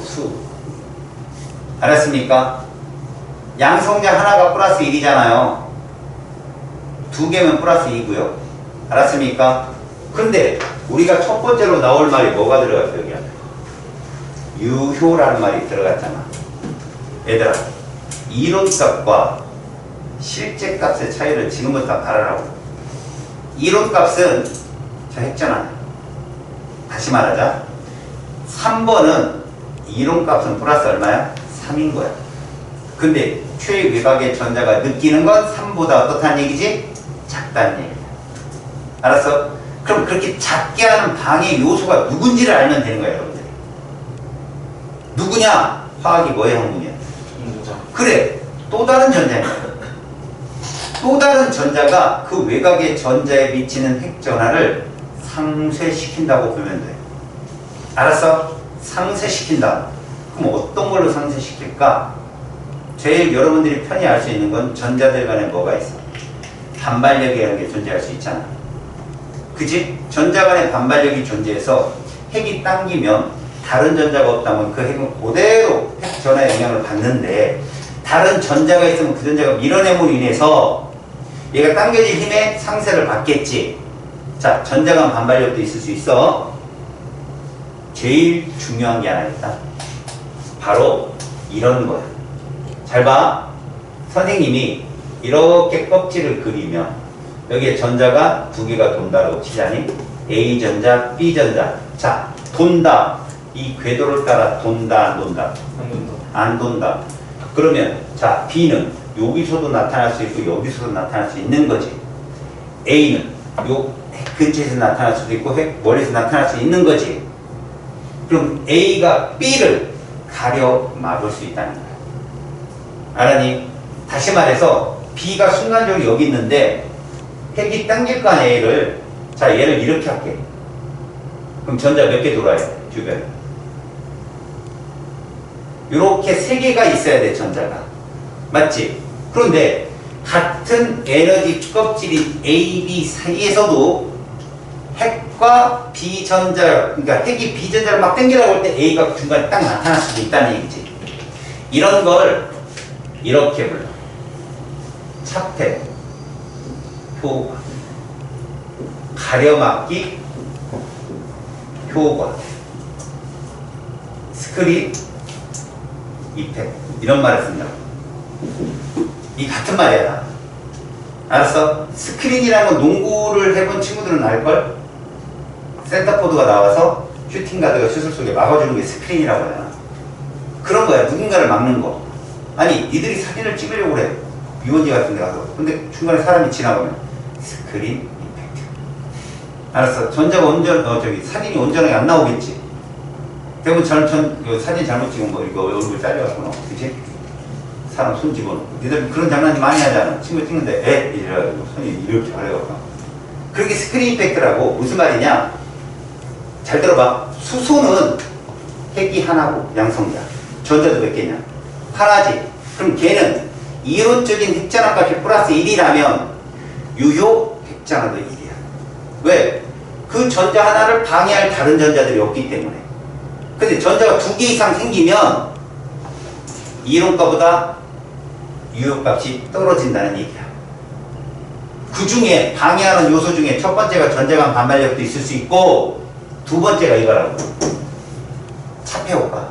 수. 알았습니까? 양성자 하나가 플러스 1이잖아요. 두 개면 플러스 2고요. 알았습니까? 근데 우리가 첫 번째로 나올 말이 뭐가 들어갔어요? 여기 안에 유효라는 말이 들어갔잖아. 얘들아, 이론값과 실제값의 차이를 지금부터 알아라고. 이론값은 저 핵전환. 다시 말하자. 3번은 이론값은 플러스 얼마야? 3인 거야. 근데 최외곽의 전자가 느끼는 건 3보다 어떻다는 얘기지? 작다는 얘기야. 알았어? 그럼 그렇게 작게 하는 방해 요소가 누군지를 알면 되는 거야, 여러분들. 누구냐? 화학이 뭐의 학문이야? 전자. 그래, 또 다른 전자냐. 또 다른 전자가 그 외곽의 전자에 미치는 핵전하를 상쇄시킨다고 보면 돼. 알았어? 상쇄시킨다. 그럼 어떤 걸로 상쇄시킬까? 제일 여러분들이 편히 알 수 있는 건 전자들 간에 뭐가 있어? 반발력이라는 게 존재할 수 있잖아. 그지? 전자 간에 반발력이 존재해서 핵이 당기면 다른 전자가 없다면 그 핵은 그대로 핵 전하 영향을 받는데 다른 전자가 있으면 그 전자가 밀어냄으로 인해서 얘가 당겨질 힘에 상쇄를 받겠지. 자, 전자 간 반발력도 있을 수 있어. 제일 중요한 게 하나 있다. 바로 이런 거야. 잘 봐. 선생님이 이렇게 껍질을 그리면 여기에 전자가 두 개가 돈다라고 치자니 A전자, B전자. 자, 돈다. 이 궤도를 따라 돈다, 안 돈다? 안 된다. 안 돈다. 그러면 자, B는 여기서도 나타날 수 있고 여기서도 나타날 수 있는 거지. A는 요 근처에서 나타날 수도 있고 멀리서 나타날 수 있는 거지. 그럼 A가 B를 가려 막을 수 있다는 거야. 알았니? 다시 말해서 B가 순간적으로 여기 있는데 핵이 당길 거 아니야, 얘를. 자, 얘를 이렇게 할게. 그럼 전자 몇 개 돌아야 돼, 주변에? 이렇게 세 개가 있어야 돼, 전자가. 맞지? 그런데 같은 에너지 껍질인 A, B 사이에서도 핵과 B전자, 그러니까 핵이 B전자를 막 당기라고 할 때 A가 중간에 딱 나타날 수도 있다는 얘기지. 이런 걸 이렇게 불러. 차폐, 효과, 가려막기, 효과, 스크린, 이펙트. 이런 말을 쓴다. 이 같은 말이야. 알았어? 스크린이라는 건 농구를 해본 친구들은 알걸? 센터포드가 나와서 슈팅 가드가 슛을 쏘게 막아주는 게 스크린이라고 하잖아. 그런 거야. 누군가를 막는 거. 아니, 니들이 사진을 찍으려고 그래. 유원지 같은 데 가서. 근데 중간에 사람이 지나가면 스크린 이펙트. 알았어. 전자가 사진이 온전하게 안 나오겠지. 대부분 사진 잘못 찍은 거, 이거 얼굴 잘려갖고 나와. 그치? 사람 손 집어넣고. 니들 그런 장난이 많이 하잖아. 친구 찍는데, 이래가지고 손이 이렇게 가려갖고. 그렇게 스크린 이펙트라고. 무슨 말이냐? 잘 들어봐. 수소는 핵이 하나고, 양성자. 전자도 몇 개냐? 하나지. 그럼 걔는 이론적인 핵전환 값이 플러스 1이라면 유효 핵전환도 1이야. 왜? 그 전자 하나를 방해할 다른 전자들이 없기 때문에. 근데 전자가 두 개 이상 생기면 이론가보다 유효값이 떨어진다는 얘기야. 그 중에 방해하는 요소 중에 첫 번째가 전자간 반발력도 있을 수 있고 두 번째가 이거라고. 차폐효과.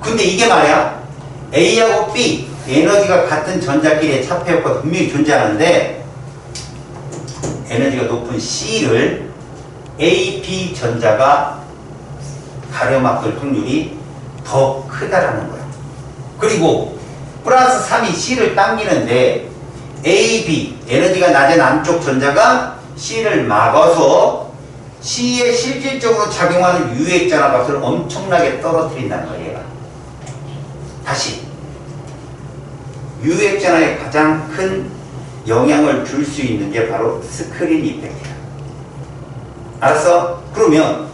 근데 이게 말이야. A하고 B 에너지가 같은 전자끼리의 차폐효과도 분명히 존재하는데 에너지가 높은 C를 A, B 전자가 가려막을 확률이 더 크다라는 거야. 그리고 플러스 3이 C를 당기는데 A, B 에너지가 낮은 안쪽 전자가 C를 막아서 C에 실질적으로 작용하는 유액전화 값을 엄청나게 떨어뜨린다는 거야. 얘가. 다시 유액전화에 가장 큰 영향을 줄 수 있는 게 바로 스크린 이펙트야. 알았어? 그러면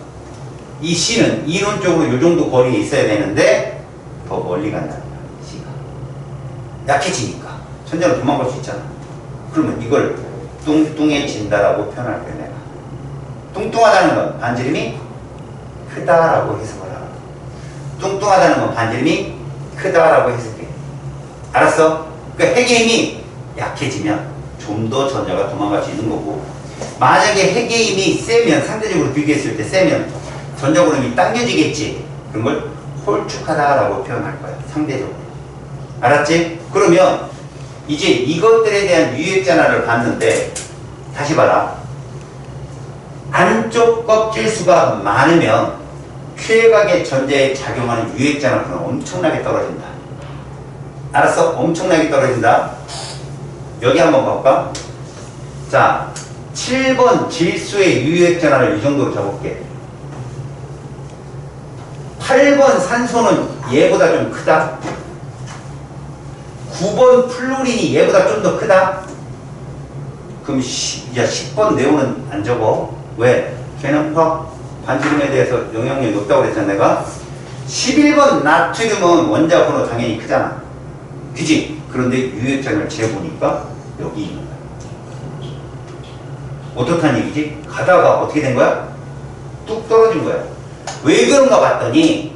이 C는 이론적으로 이 정도 거리에 있어야 되는데 더 멀리 간다는 거야. C가 약해지니까 전자는 도망갈 수 있잖아. 그러면 이걸 뚱뚱해진다라고 표현할 거야. 내가 뚱뚱하다는 건 반지름이 크다라고 해석을 하거든. 뚱뚱하다는 건 반지름이 크다라고 해석해. 알았어? 그러니까 핵의 힘이 약해지면 좀 더 전자가 도망갈 수 있는 거고, 만약에 핵의 힘이 세면, 상대적으로 비교했을 때 세면 전자구름이 당겨지겠지. 그런 걸 홀쭉하다라고 표현할 거야. 상대적으로. 알았지? 그러면 이제 이것들에 대한 유액전화를 봤는데 다시 봐라. 안쪽 껍질 수가 많으면 최각의 전자에 작용하는 유액전화는 엄청나게 떨어진다. 알았어? 엄청나게 떨어진다. 여기 한번 볼까? 자, 7번 질소의 유액전화를 이 정도로 적을게. 8번 산소는 얘보다 좀 크다. 9번 플루린이 얘보다 좀 더 크다. 그럼 10번 네오는 안 적어. 왜? 걔는 반지름에 대해서 영향력이 높다고 그랬잖아 내가. 11번 나트륨은 원자 번호 당연히 크잖아. 그지? 그런데 유액전을 재보니까 여기 있는 거야. 어떡한 얘기지? 가다가 어떻게 된 거야? 뚝 떨어진 거야. 왜 그런가 봤더니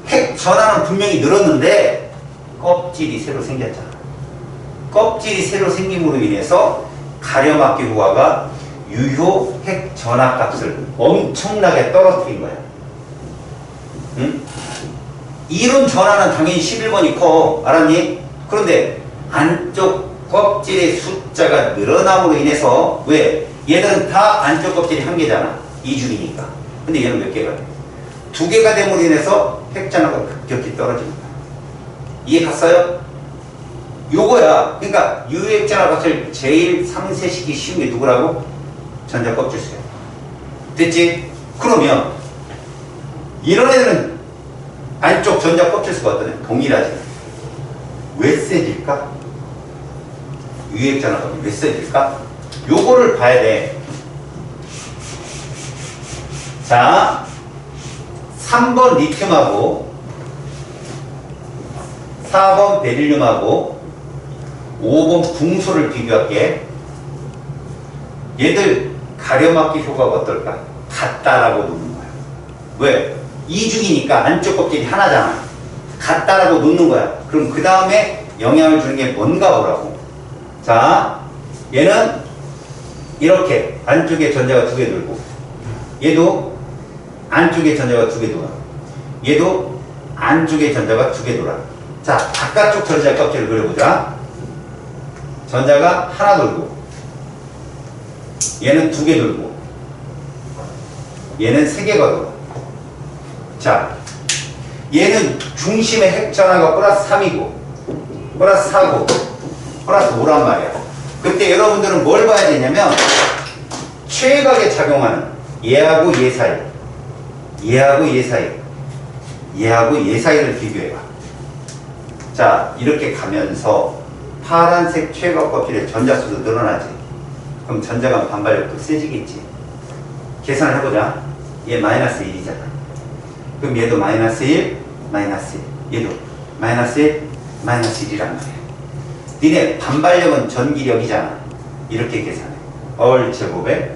핵 전하는 분명히 늘었는데 껍질이 새로 생겼잖아. 껍질이 새로 생김으로 인해서 가려막기 효과가 유효 핵 전하 값을 엄청나게 떨어뜨린 거야. 응? 이론 전하는 당연히 11번이 커. 알았니? 그런데 안쪽 껍질의 숫자가 늘어남으로 인해서 왜? 얘들은 다 안쪽 껍질이 한 개잖아. 2줄이니까. 근데 얘는 몇 개가 돼? 2개가 됨으로 인해서 핵전하가 급격히 떨어집니다. 이해 갔어요? 요거야. 그러니까 유액전화 값을 제일 상쇄시키기 쉬운 게 누구라고? 전자 껍질 수야. 됐지? 그러면 이런 애들은 안쪽 전자 껍질 수가 어떠냐? 동일하지. 왜 세질까? 유액전화 값이 왜 세질까? 요거를 봐야 돼. 자, 3번 리튬하고 4번 베릴륨하고 5번 붕소를 비교할게. 얘들 가려막기 효과가 어떨까? 같다라고 놓는 거야. 왜? 이중이니까 안쪽 껍질이 하나잖아. 같다라고 놓는 거야. 그럼 그 다음에 영향을 주는 게 뭔가 보라고. 자, 얘는 이렇게 안쪽에 전자가 2개 돌고, 얘도 안쪽에 전자가 2개 돌아. 얘도 안쪽에 전자가 2개 돌아. 자, 바깥쪽 전자 껍질을 그려보자. 전자가 하나 돌고, 얘는 2개 돌고, 얘는 3개가 돌아. 자, 얘는 중심의 핵 전하가 플러스 3이고, 플러스 4고, 플러스 5란 말이야. 그때 여러분들은 뭘 봐야 되냐면, 최각에 작용하는 얘하고 얘 사이, 얘하고 얘 사이, 얘하고 얘 사이를 비교해봐. 자, 이렇게 가면서 파란색 최각 껍질에 전자수도 늘어나지. 그럼 전자간 반발력도 세지겠지. 계산을 해보자. 얘 마이너스 1이잖아. 그럼 얘도 마이너스 1, 마이너스 1. 얘도 마이너스 1, 마이너스 1이란 말이야. 니네 반발력은 전기력이잖아. 이렇게 계산해. 얼 제곱에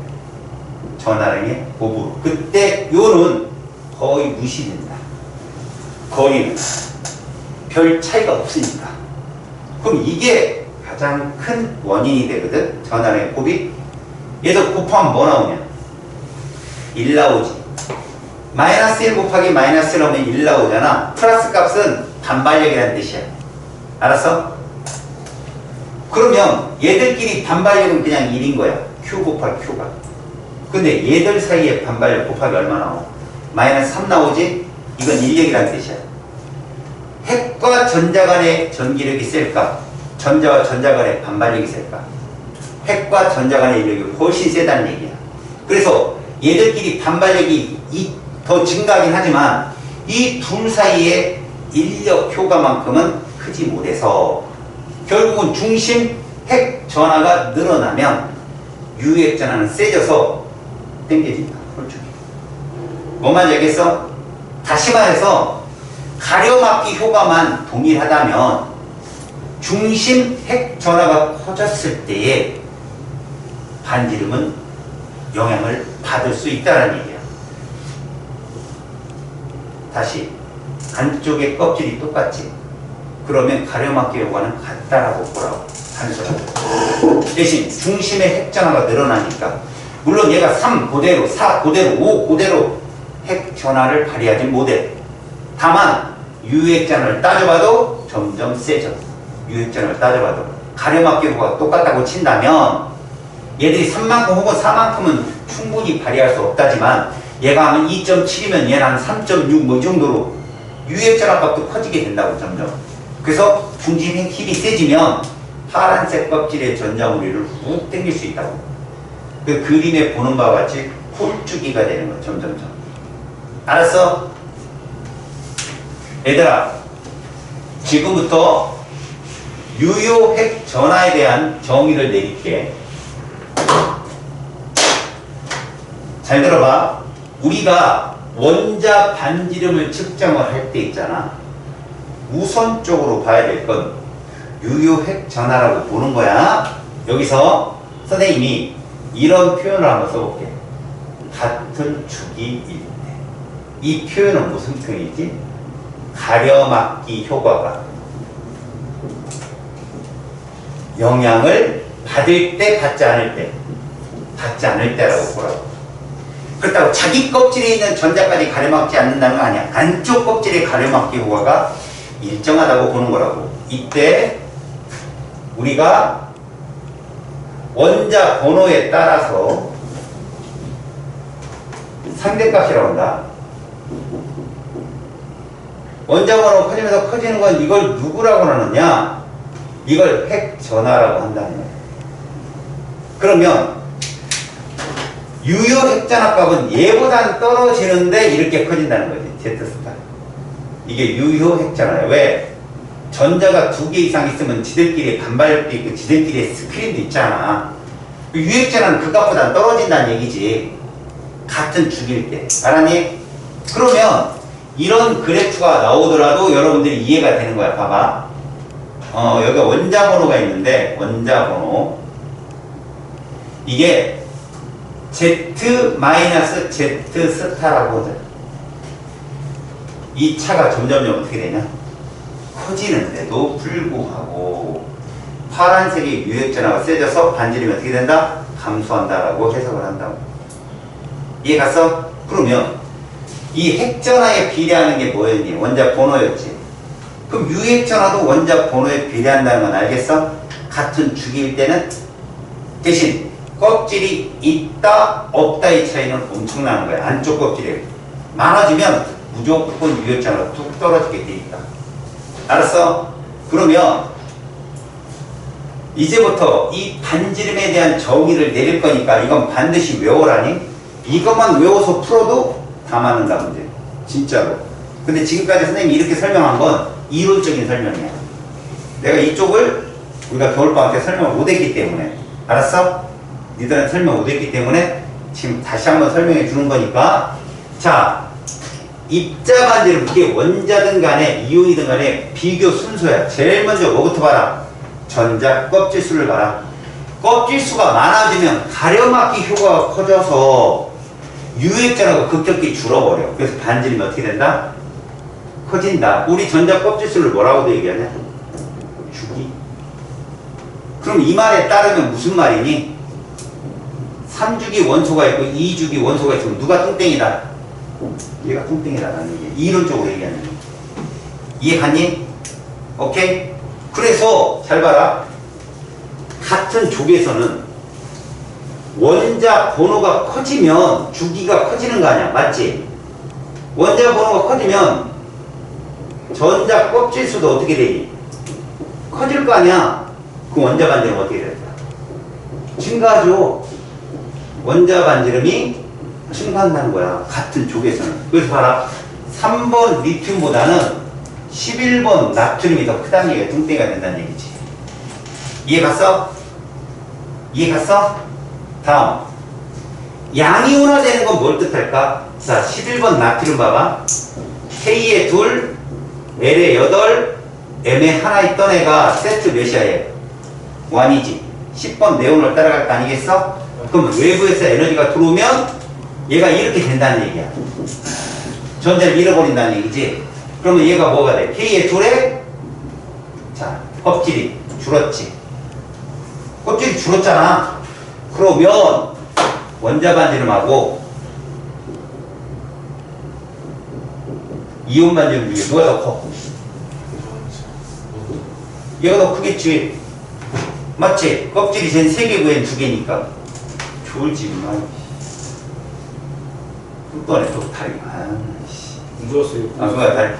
전하량의 곱으로. 그때 요는 거의 무시된다. 거리는 별 차이가 없으니까. 그럼 이게 가장 큰 원인이 되거든. 전환의 곱이. 얘도 곱하면 뭐 나오냐? 1 나오지. 마이너스 1 곱하기 마이너스 1 하면 1 나오잖아. 플러스 값은 반발력이라는 뜻이야. 알았어? 그러면 얘들끼리 반발력은 그냥 1인 거야. Q 곱하기 Q가. 근데 얘들 사이에 반발력 곱하기 얼마 나와? 마이너스 3 나오지? 이건 인력이라는 뜻이야. 핵과 전자 간의 전기력이 셀까? 전자와 전자 간의 반발력이 셀까? 핵과 전자 간의 인력이 훨씬 세다는 얘기야. 그래서 얘들끼리 반발력이 더 증가하긴 하지만 이 둘 사이의 인력 효과만큼은 크지 못해서 결국은 중심 핵 전하가 늘어나면 유핵 전하는 세져서 당겨진다. 홀쭉이. 뭔 말인지 알겠어? 다시 말해서 가려막기 효과만 동일하다면 중심 핵 전하가 커졌을 때에 반지름은 영향을 받을 수 있다는 얘기야. 다시 안쪽의 껍질이 똑같지. 그러면 가려막기 효과는 같다라고 보라고 하는 소리야. 대신 중심의 핵 전하가 늘어나니까 물론 얘가 3 그대로, 4 그대로, 5 그대로 핵 전하를 발휘하지 못해. 다만 유핵전을 따져봐도 점점 세져. 유핵전을 따져봐도 가려막기 효과가 똑같다고 친다면 얘들이 3만큼 혹은 4만큼은 충분히 발휘할 수 없다지만 얘가 하면 2.7이면 얘는 한 3.6 뭐 이 정도로 유핵전화 값도 커지게 된다고 점점. 그래서 중심 힘이 세지면 파란색 껍질의 전자무리를 훅 당길 수 있다고. 그 그림에 보는 바와 같이 홀쭉이가 되는 거야. 점점점. 알았어? 얘들아, 지금부터 유효핵 전하에 대한 정의를 내릴게. 잘 들어봐. 우리가 원자 반지름을 측정을 할 때 있잖아. 우선적으로 봐야 될 건 유효핵 전하라고 보는 거야. 여기서 선생님이 이런 표현을 한번 써볼게. 같은 축이 일 때. 이 표현은 무슨 표현이지? 가려막기 효과가 영향을 받을 때, 받지 않을 때. 받지 않을 때라고 보라고. 그렇다고 자기 껍질에 있는 전자까지 가려막지 않는다는 거 아니야. 안쪽 껍질의 가려막기 효과가 일정하다고 보는 거라고. 이때 우리가 원자 번호에 따라서 상대값이라고 한다. 원자 번호가 커지면서 커지는 건 이걸 누구라고 하느냐? 이걸 핵 전하라고 한다는 거야. 그러면 유효 핵전하 값은 얘보다는 떨어지는데 이렇게 커진다는 거지. Z 스타. 이게 유효 핵전하야. 왜? 전자가 2개 이상 있으면 지들끼리 반발력도 있고 지들끼리 스크린도 있잖아. 유핵전하는 그 값보다 떨어진다는 얘기지. 같은 축일 때. 알았니? 그러면 이런 그래프가 나오더라도 여러분들이 이해가 되는 거야. 봐봐. 여기 원자 번호가 있는데 원자 번호 이게 Z-Z 스타라고 하잖아. 이 차가 점점점 어떻게 되냐? 커지는데도 불구하고 파란색의 유핵전하가 세져서 반지름이 어떻게 된다? 감소한다라고 해석을 한다고. 이해 갔어? 그러면 이 핵전하에 비례하는 게 뭐였니? 원자 번호였지. 그럼 유핵전하도 원자 번호에 비례한다는 건 알겠어? 같은 주기일 때는 대신 껍질이 있다 없다의 차이는 엄청나는 거야. 안쪽 껍질이 많아지면 무조건 유핵전하가 뚝 떨어지게 돼 있다. 알았어? 그러면 이제부터 이 반지름에 대한 정의를 내릴 거니까 이건 반드시 외워라니? 이것만 외워서 풀어도 다 맞는다 문제. 진짜로. 근데 지금까지 선생님이 이렇게 설명한 건 이론적인 설명이야. 내가 이쪽을 우리가 겨울방학 때 설명을 못했기 때문에. 알았어? 니들은 설명 못했기 때문에 지금 다시 한번 설명해 주는 거니까. 자, 입자 반지름, 그게 원자든 간에 이온이든 간에 비교 순서야. 제일 먼저 뭐부터 봐라? 전자 껍질 수를 봐라. 껍질 수가 많아지면 가려막기 효과가 커져서 유핵전하가 급격히 줄어버려. 그래서 반지름이 어떻게 된다? 커진다. 우리 전자 껍질 수를 뭐라고도 얘기하냐? 주기. 그럼 이 말에 따르면 무슨 말이니? 3주기 원소가 있고 2주기 원소가 있으면 누가 뚱땡이다? 얘가 뚱땡이다라는 얘기. 이론적으로 얘기하는 거야. 이해 갔니? 오케이? 그래서 잘 봐라. 같은 족에서는 원자 번호가 커지면 주기가 커지는 거 아니야. 맞지? 원자 번호가 커지면 전자 껍질 수도 어떻게 되니? 커질 거 아니야. 그 원자 반지름 어떻게 될까? 증가하죠. 원자 반지름이 증가한다는 거야. 같은 족에서는. 그래서 봐라. 3번 리튬보다는 11번 나트륨이 더 크다는 얘기가 뚱땡이가 된다는 얘기지. 이해 갔어? 이해 갔어? 다음. 양이온화되는 건 뭘 뜻할까? 자, 11번 나트륨 봐봐. K에 둘, L에 8, M에 하나 있던 애가 세트 몇이야 얘? 1이지. 10번 네온을 따라갈 거 아니겠어? 그럼 외부에서 에너지가 들어오면 얘가 이렇게 된다는 얘기야. 전자를 잃어버린다는 얘기지. 그러면 얘가 뭐가 돼? K에 둘에 자, 껍질이 줄었지. 껍질이 줄었잖아. 그러면 원자 반지름하고 이온 반지름 중에 누가 더 커? 얘가 더 크겠지. 맞지? 껍질이 쟤는 3개고 얘는 2개니까. 졸지만. 끝번에 또 다리. 안 들었어요. 뭐야, 다리.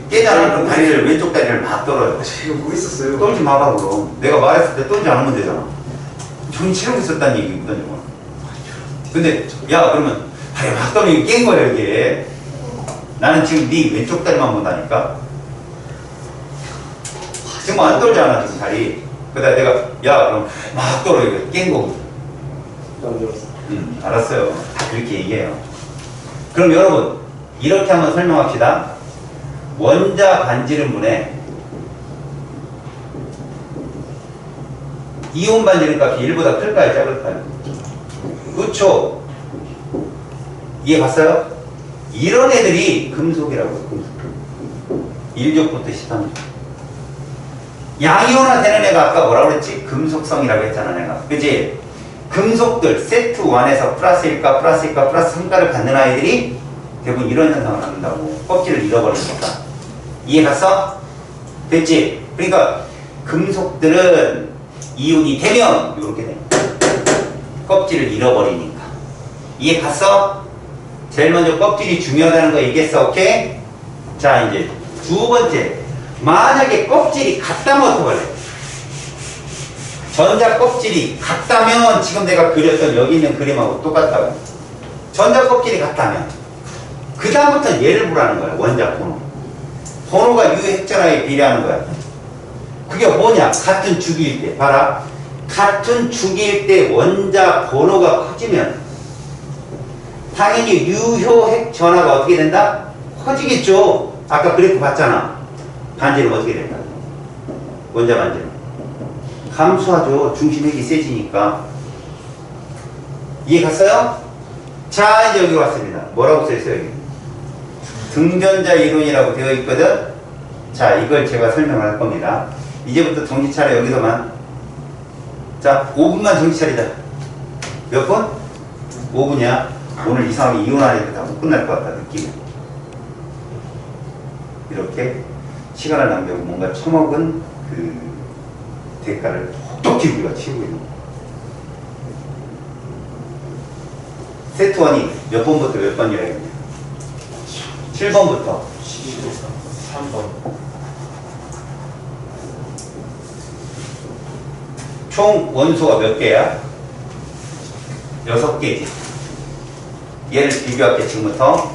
깨잖아. 그럼 다리를, 왼쪽 다리를 막 떨어요. 지금 뭐 있었어요? 떨지 마봐, 그럼. 내가 말했을 때 떨지 않으면 되잖아. 정치하고 있었다는 얘기거든, 이거. 근데, 야, 그러면 다리 막 떨면 깬 거야, 이게. 나는 지금 네 왼쪽 다리만 본다니까? 지금 안 떨잖아, 지금 다리. 그러다 내가, 야, 그럼 막 떨어, 이거 깬 거거든. 안 들었어. 알았어요. 다 그렇게 얘기해요. 그럼 여러분, 이렇게 한번 설명합시다. 원자 반지름분에 이온 반지름 값이 1보다 클까요? 작을까요? 그쵸? 이해 갔어요? 이런 애들이 금속이라고요. 금속. 1족부터 13족. 양이온화 되는 애가 아까 뭐라고 그랬지? 금속성이라고 했잖아, 내가. 그치? 금속들 세트 1에서 플러스 1가 플러스 2가 플러스 3가를 갖는 아이들이 대부분 이런 현상을 갖는다고. 껍질을 잃어버리니까. 이해 갔어? 됐지? 그러니까 금속들은 이온이 되면 이렇게 돼. 껍질을 잃어버리니까. 이해 갔어? 제일 먼저 껍질이 중요하다는 거 얘기했어. 오케이? 자, 이제 두 번째. 만약에 껍질이 같다면 어떡할래? 전자 껍질이 같다면 지금 내가 그렸던 여기 있는 그림하고 똑같다고. 전자 껍질이 같다면 그 다음부터는 얘를 보라는 거야. 원자 번호. 번호가 유핵전화에 비례하는 거야. 그게 뭐냐? 같은 주기일 때. 봐라. 같은 주기일 때 원자 번호가 커지면 당연히 유효핵 전화가 어떻게 된다? 커지겠죠. 아까 그래프 봤잖아. 반지름 어떻게 된다? 원자 반지름 감소하죠. 중심핵이 세지니까. 이해 갔어요? 자, 이제 여기 왔습니다. 뭐라고 써있어요 여기? 등전자 이론이라고 되어 있거든. 자, 이걸 제가 설명을 할 겁니다. 이제부터 정신 차려. 여기서만. 자, 5분만 정신 차리자. 몇 분? 5분이야. 오늘 이상하게 이혼하니까 다 못 끝날 것 같다 느낌이. 이렇게 시간을 낭비하고 뭔가 처먹은 그 대가를 똑똑히 우리가 치우고 있는 거야. 세트 1이 몇 번부터 몇 번이라고 했냐? 7번부터 3번. 총 원소가 몇 개야? 6개지. 얘를 비교할게. 지금부터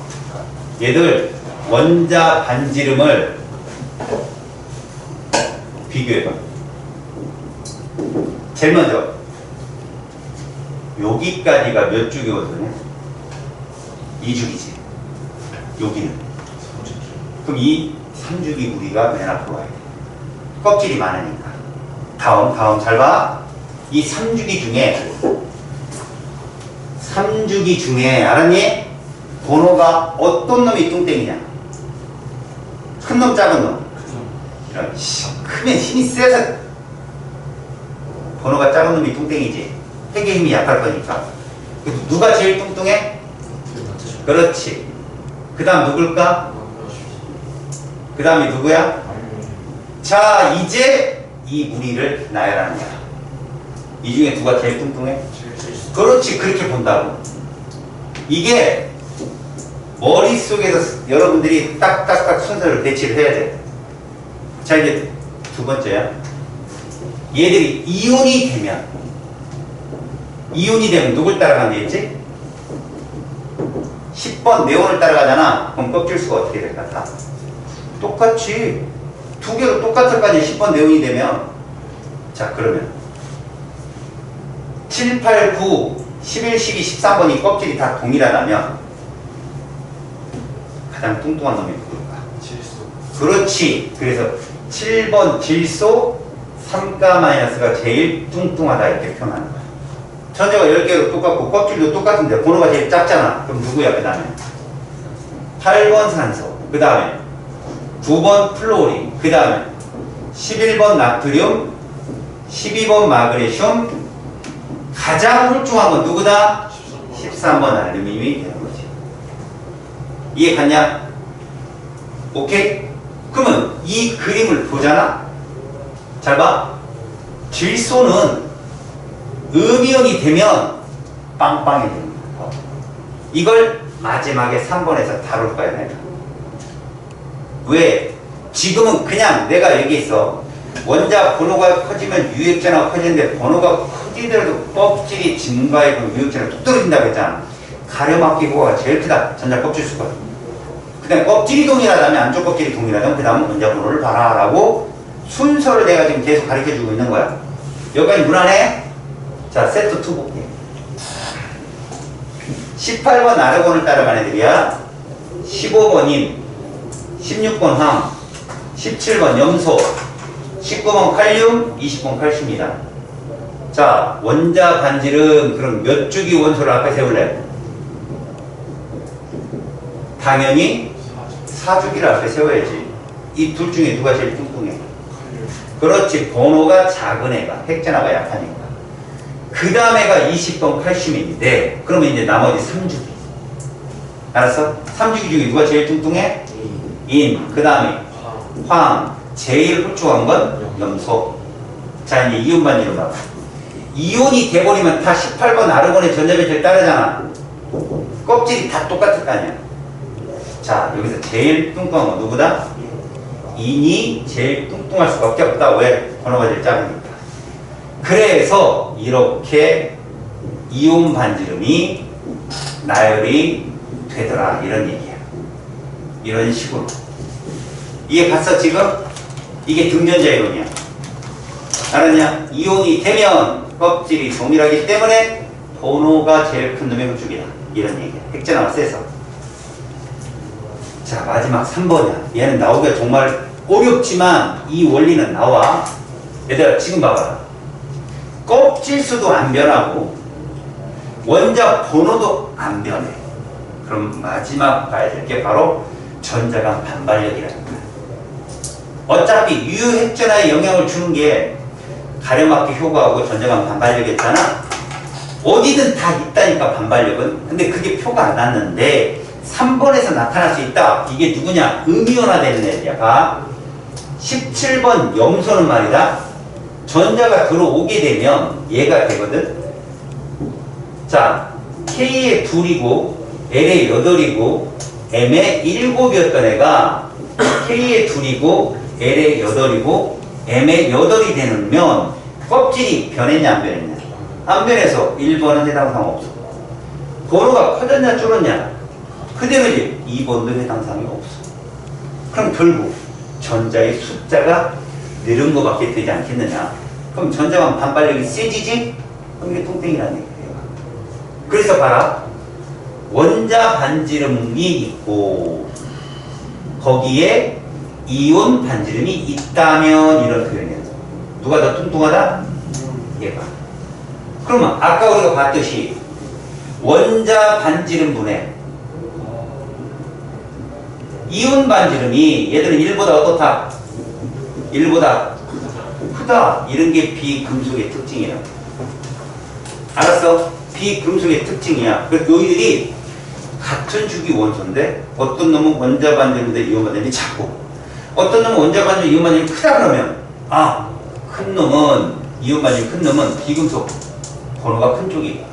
얘들 원자 반지름을 비교해봐. 제일 먼저 여기까지가 몇 주기 원소냐? 2주기지. 여기는. 그럼 이 3주기 우리가 맨 앞으로 와야 돼. 껍질이 많으니까. 다음 잘 봐. 이 3주기 중에 알았니? 번호가 어떤 놈이 뚱땡이냐? 큰 놈, 작은 놈. 이런 크면 힘이 세서 번호가 작은 놈이 뚱땡이지. 핵의 힘이 약할 거니까. 누가 제일 뚱뚱해? 그렇지. 그 다음 누굴까? 그 다음이 누구야? 자, 이제 이 무리를 나열하는 거야. 이 중에 누가 제일 뚱뚱해? 그렇지. 그렇게 본다고. 이게 머릿속에서 여러분들이 딱딱딱 순서를 배치를 해야 돼. 자, 이제 두 번째야. 얘들이 이온이 되면 누굴 따라가면 되겠지? 10번 네온을 따라가잖아. 그럼 껍질 수가 어떻게 될 것 같아? 똑같이 두 개로 똑같을 거 아니야. 10번 네온이 되면. 자, 그러면 7, 8, 9, 11, 12, 13번이 껍질이 다 동일하다면 가장 뚱뚱한 놈이 누굴까? 질소. 그렇지. 그래서 7번 질소 3가-가 제일 뚱뚱하다 이렇게 표현하는 거야. 전자가 10개로 똑같고 껍질도 똑같은데 번호가 제일 작잖아. 그럼 누구야? 그 다음에 8번 산소, 그 다음에 9번 플로린, 그 다음에 11번 나트륨, 12번 마그네슘, 가장 훌륭한 건 누구다? 13번 알루미늄이 되는 거지. 이해 갔냐? 오케이? 그러면 이 그림을 보잖아? 잘 봐. 질소는 음이온이 되면 빵빵이 됩니다. 이걸 마지막에 3번에서 다룰 거야, 내가. 왜? 지금은 그냥 내가 얘기했어. 원자 번호가 커지면 유액전화가 커지는데 번호가 커지더라도 껍질이 증가하고 유액전화가 뚝 떨어진다고 했잖아. 가려막기 효과가 제일 크다. 전자 껍질 수가. 그 다음에 껍질이 동일하다면 안쪽 껍질이 동일하다면 그 다음은 원자 번호를 봐라 라고 순서를 내가 지금 계속 가르쳐주고 있는 거야. 여기까지 무난해? 자, 세트 2 볼게. 18번 아르곤을 따라간 애들이야. 15번인, 16번 황, 17번 염소, 19번 칼륨, 20번 칼슘이다. 자, 원자 반지름 그럼 몇 주기 원소를 앞에 세울래? 당연히 4주기를 앞에 세워야지. 이 둘 중에 누가 제일 뚱뚱해? 그렇지. 번호가 작은 애가, 핵전화가 약하니까. 그 다음 애가 20번 칼슘인데 그러면 이제 나머지 3주기. 알았어? 3주기 중에 누가 제일 뚱뚱해? 인. 그 다음에 황. 제일 훌륭한 건 염소. 자, 이제 이온 반지름 봐봐. 이온이 돼버리면 다 18번 아르곤의 전자배치를 따르잖아. 껍질이 다 똑같을 거 아니야. 자, 여기서 제일 뚱뚱한 건 누구다? 인이 제일 뚱뚱할 수밖에 없다. 왜? 번호가 제일 작으니까. 그래서 이렇게 이온 반지름이 나열이 되더라. 이런 얘기야. 이런 식으로. 이해 갔어 지금? 이게 등전자 이론이야. 알았냐? 이온이 되면 껍질이 동일하기 때문에 번호가 제일 큰 놈의 흡축이다. 이런 얘기야. 핵전화가 세서. 자, 마지막 3번이야. 얘는 나오기가 정말 어렵지만 이 원리는 나와. 얘들아, 지금 봐봐라. 껍질 수도 안 변하고 원자 번호도 안 변해. 그럼 마지막 봐야 될 게 바로 전자간 반발력이라는 거야. 어차피 유핵전화에 영향을 주는 게 가려막기 효과하고 전자간 반발력이었잖아. 어디든 다 있다니까 반발력은. 근데 그게 표가 안 났는데 3번에서 나타날 수 있다. 이게 누구냐? 음이온화되는 애들이야. 봐. 17번 염소는 말이다. 전자가 들어오게 되면 얘가 되거든. 자, K에 2이고 L에 8이고 M에 7이었던 애가 K에 2이고 L에 8이고 M에 8이 되면 껍질이 변했냐 안 변했냐? 안 변해서 1번은 해당 사항 없어. 번호가 커졌냐 줄었냐? 그대로지. 2번도 해당 사항이 없어. 그럼 결국 전자의 숫자가 늘은 것밖에 되지 않겠느냐? 그럼 전자만 반발력이 세지지? 그럼 이게 뚱땡이라는 얘기예요. 그래서 봐라. 원자 반지름이 있고 거기에 이온 반지름이 있다면 이런 표현이에요. 누가 더 뚱뚱하다? 얘가. 그러면 아까 우리가 봤듯이 원자 반지름 분해 이온 반지름이 얘들은 1보다 어떻다? 1보다 크다 이런 게 비금속의 특징이야. 알았어? 비금속의 특징이야. 그래서 너희들이 같은 주기 원소인데 어떤 놈은 원자 반지름인데 이온 반지름이 작고 어떤 놈은 원자 반지름 이온 반지름이 크다 그러면 큰 놈은 이온 반지름 큰 놈은 비금속 번호가 큰 쪽이고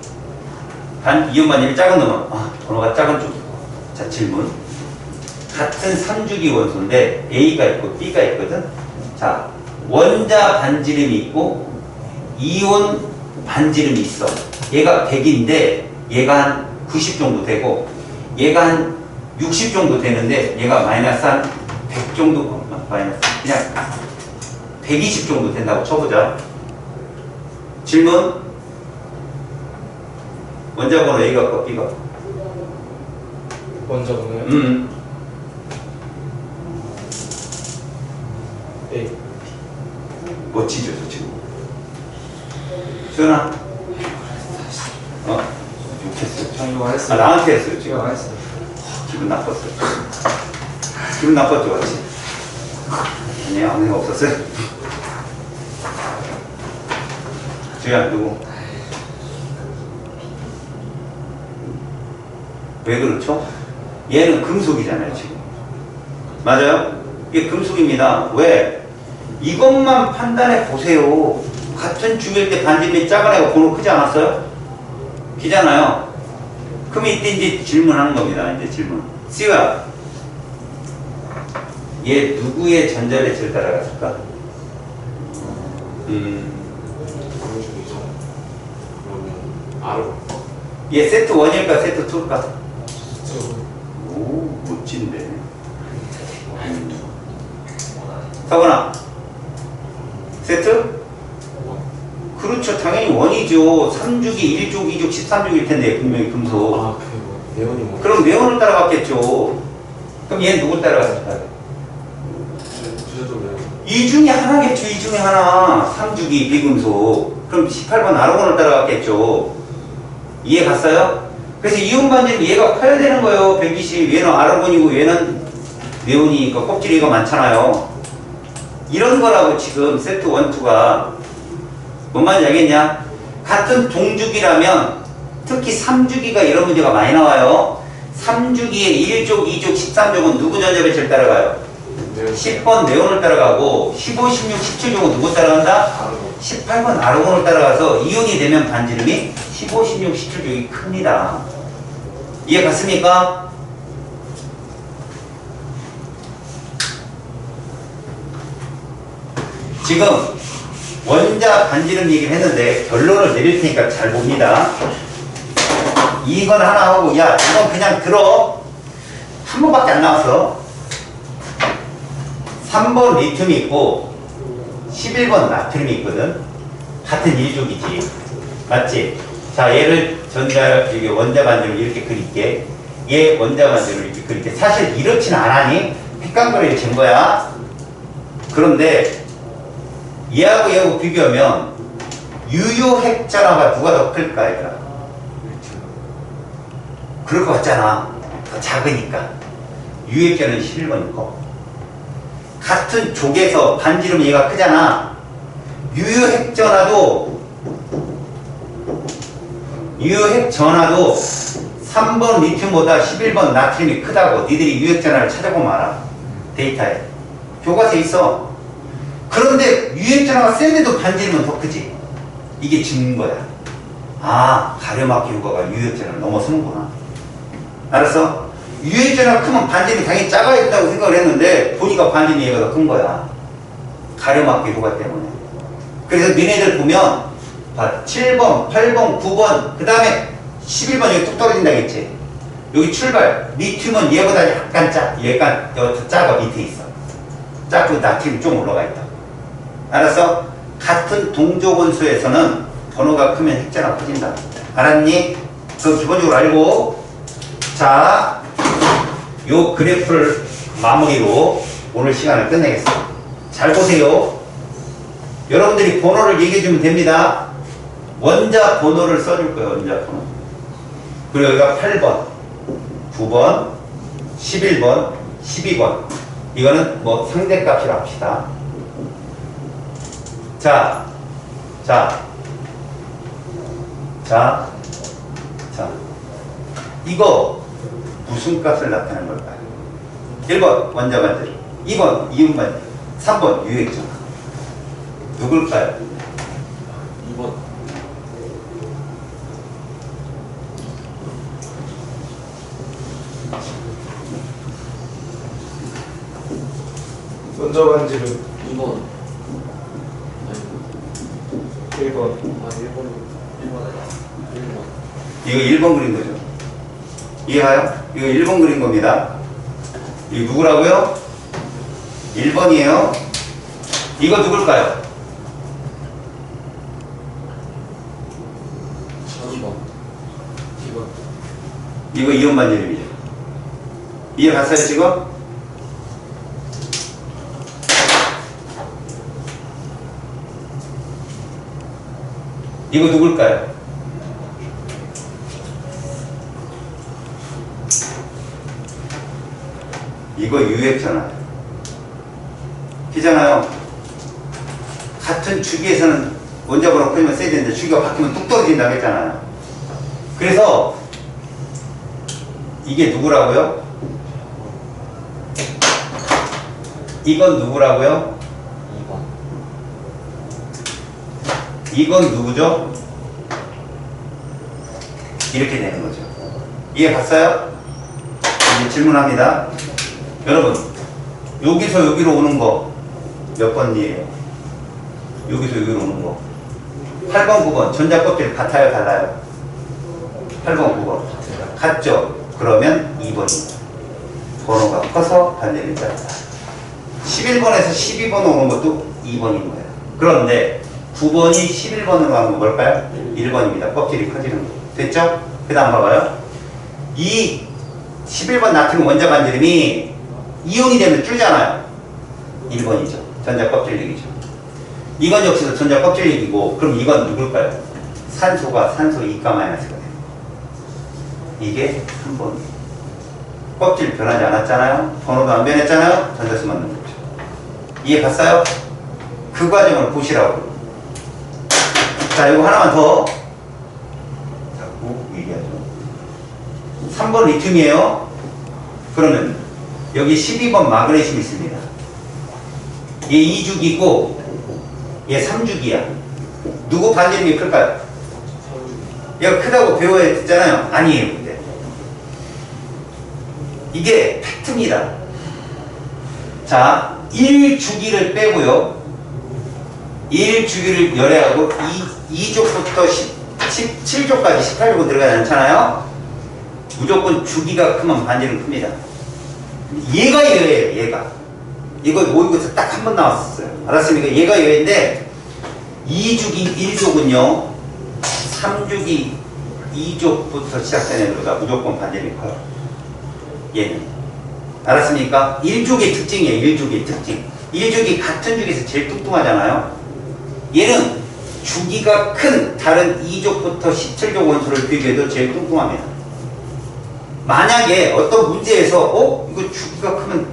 단 이온 반지름이 작은 놈은 번호가 작은 쪽이고. 자, 질문. 같은 3주기 원소인데 A가 있고 B가 있거든. 자, 원자 반지름이 있고 이온 반지름이 있어. 얘가 100인데 얘가 한 90 정도 되고 얘가 한 60 정도 되는데 얘가 마이너스 한 100 정도 마이너스 그냥 120 정도 된다고 쳐보자. 질문. 원자 번호 A가 거 B가 먼저 보면 A. 멋지죠 저 친구. 수연아 욕했어요. 저 이거 안 했어요. 나한테 했어요 지금. 이거 안 했어요. 기분 나빴어요. 기분 나빴죠 같이. 아니 아무 생각 없었어요. 주야 누구? 왜 그렇죠? 얘는 금속이잖아요 지금. 맞아요? 이게 금속입니다. 왜? 이것만 판단해 보세요. 같은 주기일 때 반지름이 작은 애가 번호 크지 않았어요? 기잖아요. 그럼 이때 이제 질문하는 겁니다. 이제 질문. C가 얘 누구의 전자배치를 따라갔을까? 공중이죠. 그러면 R로. 얘 세트 1일까 세트 2일까? 저 오 멋진데. 서건아 세트? 그렇죠. 당연히 원이죠. 3주기, 1족, 2족, 13족일 텐데 분명히 금속. 그 네온이 뭐? 그럼 네온을 따라갔겠죠. 그럼 얘는 누굴 따라갔을까? 주제도 네온. 이 중에 하나겠죠. 이 중에 하나. 3주기 비금속. 그럼 18번 아르곤을 따라갔겠죠. 이해 갔어요? 그래서 이온 반지름 얘가 커야 되는 거예요. 120. 얘는 아르곤이고 얘는 네온이니까 껍질이가 많잖아요. 이런 거라고 지금 세트 1, 2가 뭔 말인지 알겠냐? 같은 동주기라면 특히 3주기가 이런 문제가 많이 나와요. 3주기에 1족, 2족, 13족은 누구 전자배치를 따라가요? 네온. 10번 네온을 따라가고 15, 16, 17족은 누구 따라간다? R로. 18번 아르곤을 따라가서 이온이 되면 반지름이 15, 16, 17족이 큽니다. 이해 갔습니까? 지금 원자 반지름 얘기를 했는데 결론을 내릴 테니까 잘 봅니다. 이건 하나 하고 야 이건 그냥 들어. 한 번밖에 안 나왔어. 3번 리튬이 있고 11번 나트륨이 있거든. 같은 일족이지. 맞지? 자 얘를 여기 원자 반지름 이렇게 그릴게. 얘 원자 반지름 이렇게 그릴게. 사실 이렇지는 않아니? 획광거리를 잰 거야. 그런데 얘하고 얘하고 비교하면 유효핵전화가 누가 더 클까 얘들아? 그럴 것 같잖아. 더 작으니까. 유효핵전은 11번이 커. 같은 족에서 반지름 얘가 크잖아. 유효핵전화도 3번 리튬보다 11번 나트륨이 크다고 니들이 유효핵전화를 찾아보면 알아. 데이터에. 교과서에 있어. 그런데 유효핵전화가 센데도 반지름은 더 크지. 이게 증거야. 가려막기 효과가 유효핵전화를 넘어서는구나. 알았어? 유효핵전화가 크면 반지름이 당연히 작아야겠다고 생각을 했는데 보니까 반지름이 얘가 더 큰 거야. 가려막기 효과 때문에. 그래서 너네들 보면 7번, 8번, 9번 그 다음에 11번 여기 뚝 떨어진다겠지. 여기 출발 리튬은 얘보다 약간 얘가 더 작아. 밑에 있어. 작고 나트륨이 좀 올라가 있다. 알았어? 같은 동족원소에서는 번호가 크면 핵전화 커진다. 알았니? 그거 기본적으로 알고. 자, 요 그래프를 마무리로 오늘 시간을 끝내겠습니다. 잘 보세요. 여러분들이 번호를 얘기해주면 됩니다. 원자 번호를 써줄 거예요. 원자 번호. 그리고 여기가 8번, 9번, 11번, 12번. 이거는 뭐 상대값이라 합시다. 자, 자, 자, 자. 이거 무슨 값을 나타내는 걸까요? 1번 원자 반절, 2번 이온 반절, 3번 유액전. 누굴까요? 2번. 원자 반지름 2번. 1번. 아, 1번. 1번. 이거 1번 그린 거죠. 이해가요? 이거 1번 그린 겁니다. 이거 누구라고요? 1번이에요. 이거 누굴까요? 2번. 2번. 이거 이온 반지름이죠. 이해 갔어요 지금? 이거 누굴까요? 이거 유액전화예요. 피잖아요. 같은 주기에서는 원자번호 끊으면 써야 되는데 주기가 바뀌면 뚝 떨어진다고 했잖아요. 그래서 이게 누구라고요? 이건 누구라고요? 2번. 이건 누구죠? 이렇게 되는 거죠. 이해 갔어요? 이제 질문합니다. 여러분, 여기서 여기로 오는 거 몇 번이에요? 여기서 여기로 오는 거 8번, 9번 전자 껍질 같아요, 달라요? 8번, 9번 같죠? 그러면 2번입니다. 번호가 커서 반대를 짧다. 11번에서 12번 오는 것도 2번인 거예요. 그런데 9번이 11번으로 가는 건 뭘까요? 1번입니다. 껍질이 커지는 거. 됐죠? 그 다음 봐봐요. 이 11번 나트륨 원자 반지름이 이온이 되면 줄잖아요. 1번이죠. 전자 껍질력이죠. 이건 역시도 전자 껍질력이고, 그럼 이건 누굴까요? 산소가 산소 2가-가 돼요. 이게 3번이에요. 껍질 변하지 않았잖아요. 번호도 안 변했잖아요. 전자수만 넣는 거죠. 이해 갔어요? 그 과정을 보시라고. 자, 이거 하나만 더. 자꾸 얘기하죠. 3번 리튬이에요. 그러면 여기 12번 마그네슘 있습니다. 얘 2주기고 얘 3주기야. 누구 반지름이 클까요? 3주. 얘가 크다고 배워야 했잖아요. 아니에요. 근데 이게 팩트입니다. 자, 1주기를 빼고요. 1주기를 열애하고 2족부터 17족까지 18족은 들어가지 않잖아요. 무조건 주기가 크면 반지름 큽니다. 얘가 여예요. 얘가. 이거 모의고사 딱 한 번 나왔었어요. 알았습니까? 얘가 여인데 2주기 1족은요 3주기 2족부터 시작되는 애들보다 무조건 반지름이 커요. 얘는. 알았습니까? 1족의 특징이에요. 1족의 특징. 1족이 같은 주기에서 제일 뚱뚱하잖아요. 얘는 주기가 큰 다른 2족부터 17족 원소를 비교해도 제일 뚱뚱합니다. 만약에 어떤 문제에서 이거 주기가 크면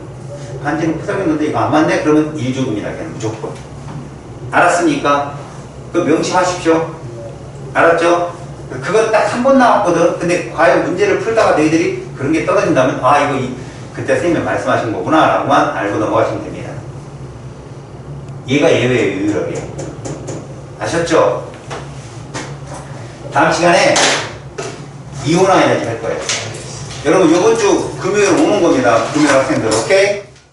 반지름 크다고 했는데 이거 안 맞네? 그러면 1족입니다. 그냥 무조건. 알았습니까? 그 명심하십시오. 알았죠? 그거 딱 한 번 나왔거든. 근데 과연 문제를 풀다가 너희들이 그런 게 떨어진다면 이거 그때 선생님이 말씀하신 거구나 라고만 알고 넘어가시면 됩니다. 얘가 예외예요. 유일하게. 아셨죠? 다음 시간에 이온화 에너지 할 거예요. 여러분 요번 주 금요일 오는 겁니다. 금요일 학생들. 오케이?